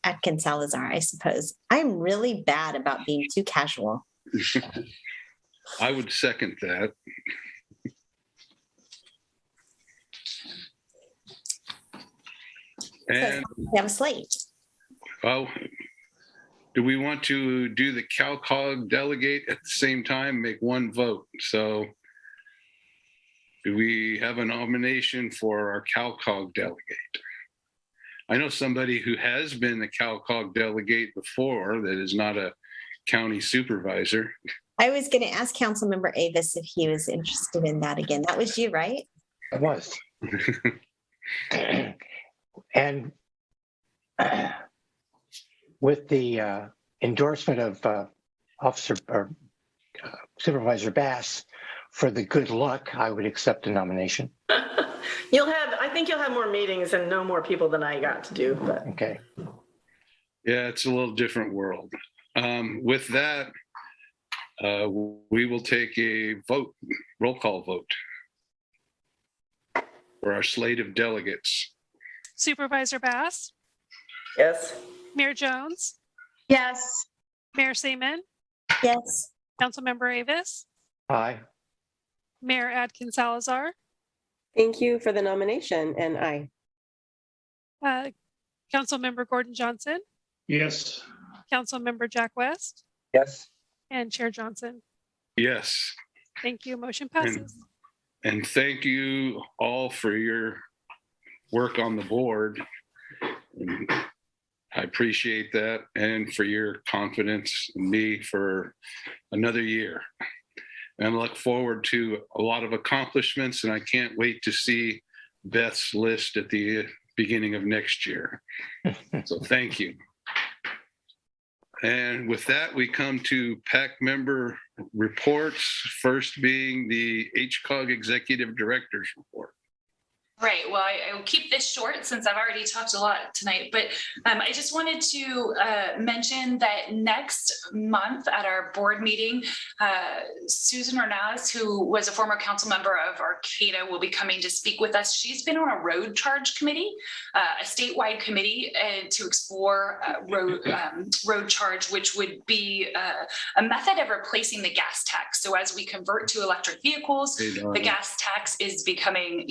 Atkins Salazar, I suppose. I'm really bad about being too casual. I would second that. And We have a slate. well, do we want to do the CalCog delegate at the same time, make one vote? So do we have a nomination for our CalCog delegate? I know somebody who has been the CalCog delegate before that is not a county supervisor. I was going to ask Councilmember Avis if he was interested in that again. That was you, right? It was. And with the endorsement of Officer or Supervisor Bass for the good luck, I would accept the nomination. I think you'll have more meetings and know more people than I got to do, but. Okay. Yeah, it's a little different world. With that, we will take a vote, roll call vote for our slate of delegates. Supervisor Bass, Yes. Mayor Jones, Yes. Mayor Seaman, Yes. Councilmember Avis, Aye. Mayor Atkins Salazar, Thank you for the nomination, and aye. Councilmember Gordon Johnson, Yes. Councilmember Jack West, Yes. and Chair Johnson. Yes. Thank you. Motion passes. And thank you all for your work on the board. And I appreciate that, and for your confidence in me for another year. And I look forward to a lot of accomplishments, and I can't wait to see Beth's list at the beginning of next year. So thank you. And with that, we come to Pac Member Reports, first being the HCOG Executive Director's Report. Right. Well, I will keep this short since I've already talked a lot tonight, but I just wanted to mention that next month at our board meeting, Susan Renaz, who was a former council member of Arcata, will be coming to speak with us. She's been on a road charge committee, a statewide committee to explore road charge, which would be a method of replacing the gas tax. So as we convert to electric vehicles, the gas tax is becoming,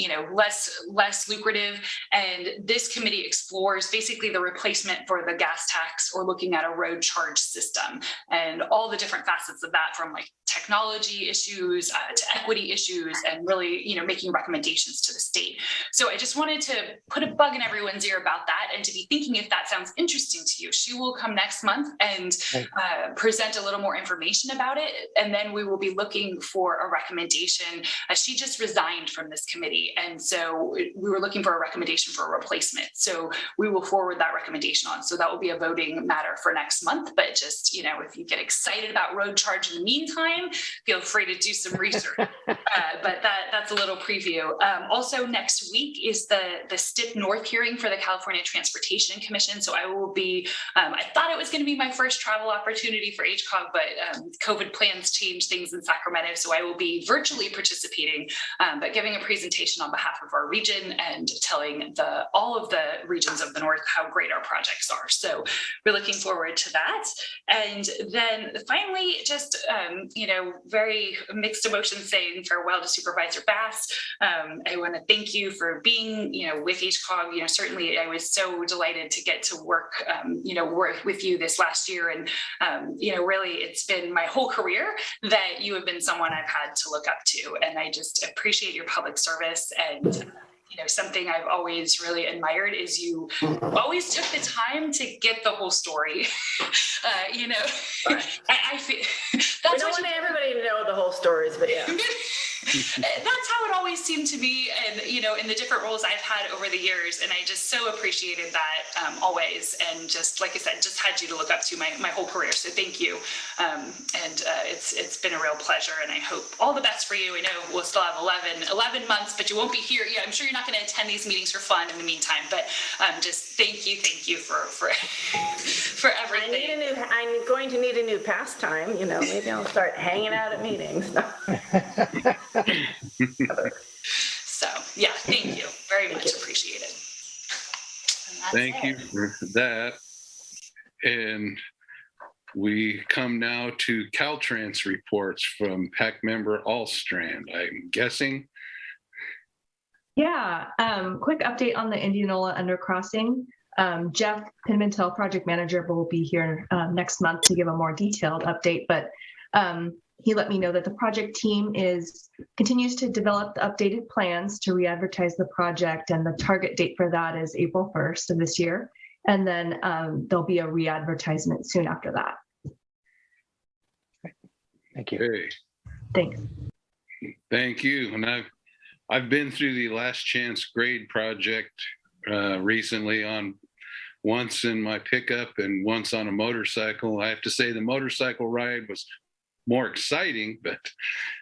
less lucrative, and this committee explores basically the replacement for the gas tax or looking at a road charge system and all the different facets of that, from like technology issues to equity issues, and really making recommendations to the state. So I just wanted to put a bug in everyone's ear about that and to be thinking if that sounds interesting to you. She will come next month and present a little more information about it, and then we will be looking for a recommendation. She just resigned from this committee, and so we were looking for a recommendation for a replacement. So we will forward that recommendation on. So that will be a voting matter for next month. But just, if you get excited about road charge in the meantime, feel free to do some research. But that's a little preview. Also next week is the STIP North hearing for the California Transportation Commission. So I will be, I thought it was going to be my first travel opportunity for HCOG, but COVID plans changed things in Sacramento. So I will be virtually participating, but giving a presentation on behalf of our region and telling all of the regions of the North how great our projects are. So we're looking forward to that. And then finally, just, very mixed emotions saying farewell to Supervisor Bass. I want to thank you for being, with HCOG. Certainly I was so delighted to get to work with you this last year. And, really it's been my whole career that you have been someone I've had to look up to. And I just appreciate your public service. And something I've always really admired is you always took the time to get the whole story. I feel we don't want everybody to know the whole stories, but yeah. That's how it always seemed to be, and in the different roles I've had over the years, and I just so appreciated that always, and just like I said, just had you to look up to my whole career. So thank you, it's been a real pleasure, and I hope all the best for you. I know we'll still have 11 months, but you won't be here. Yeah, I'm sure you're not going to attend these meetings for fun in the meantime. But just thank you for for everything. I'm going to need a new pastime. Maybe I'll start hanging out at meetings. So yeah, thank you very much. Appreciated. Thank you for that. And we come now to Caltrans reports from Pac Member Allstrand, I'm guessing. Yeah, quick update on the Indianola undercrossing. Jeff Pimentel, project manager, will be here next month to give a more detailed update, but he let me know that the project team continues to develop the updated plans to re-advertise the project, and the target date for that is April 1st of this year. And then there'll be a re-advertisement soon after that. Thank you. Hey. Thanks. Thank you. And I've been through the Last Chance Grade project recently, on once in my pickup and once on a motorcycle. I have to say the motorcycle ride was more exciting, but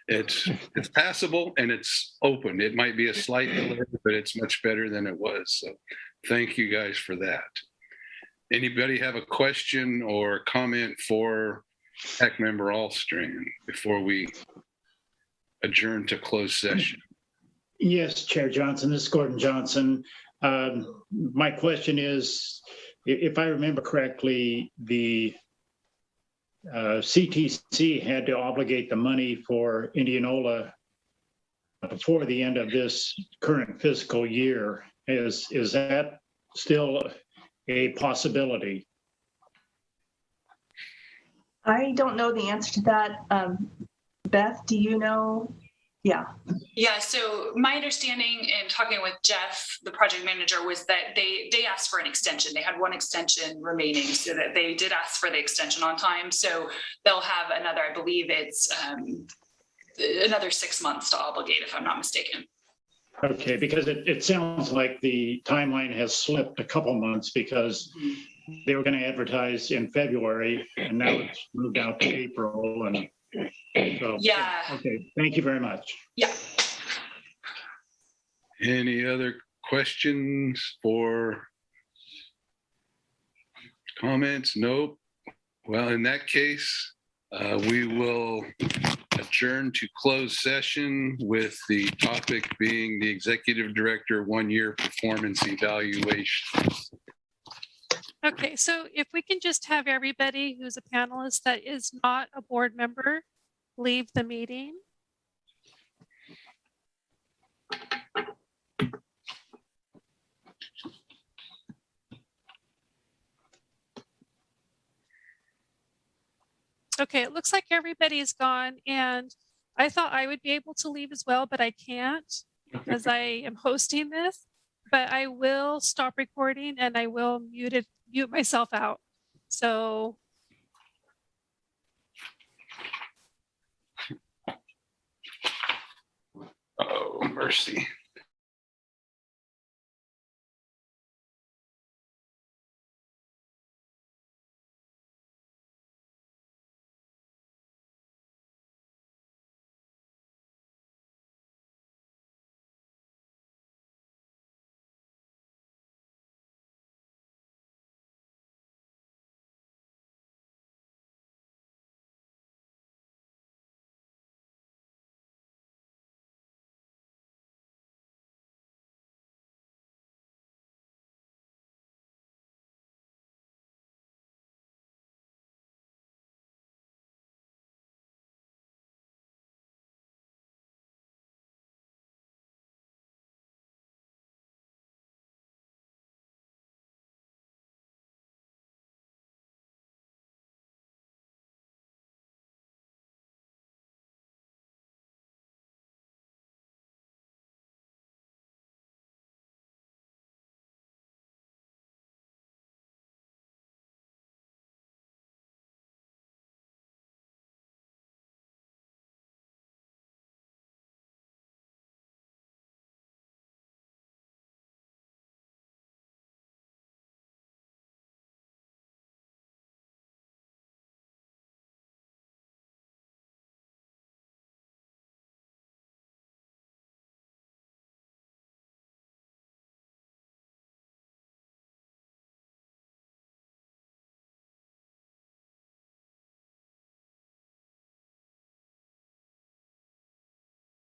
it's passable and it's open. It might be a slight delay, but it's much better than it was. So thank you guys for that. Anybody have a question or comment for Pac Member Allstrand before we adjourn to closed session? Yes, Chair Johnson, this is Gordon Johnson. My question is, if I remember correctly, the CTC had to obligate the money for Indianola before the end of this current fiscal year. Is that still a possibility? I don't know the answer to that. Beth, do you know? Yeah. Yeah, so my understanding in talking with Jeff, the project manager, was that they asked for an extension. They had one extension remaining, so that they did ask for the extension on time. So they'll have another, I believe it's another 6 months to obligate, if I'm not mistaken. Okay, because it sounds like the timeline has slipped a couple months, because they were going to advertise in February and now it's moved out to April. And so, yeah. Okay, thank you very much. Yeah. Any other questions or comments? Nope. Well, in that case, we will adjourn to closed session, with the topic being the Executive Director 1-year performance evaluation. Okay, so if we can just have everybody who's a panelist that is not a board member leave the meeting. Okay, it looks like everybody's gone, and I thought I would be able to leave as well, but I can't because I am hosting this. But I will stop recording and I will mute myself out. So oh, mercy.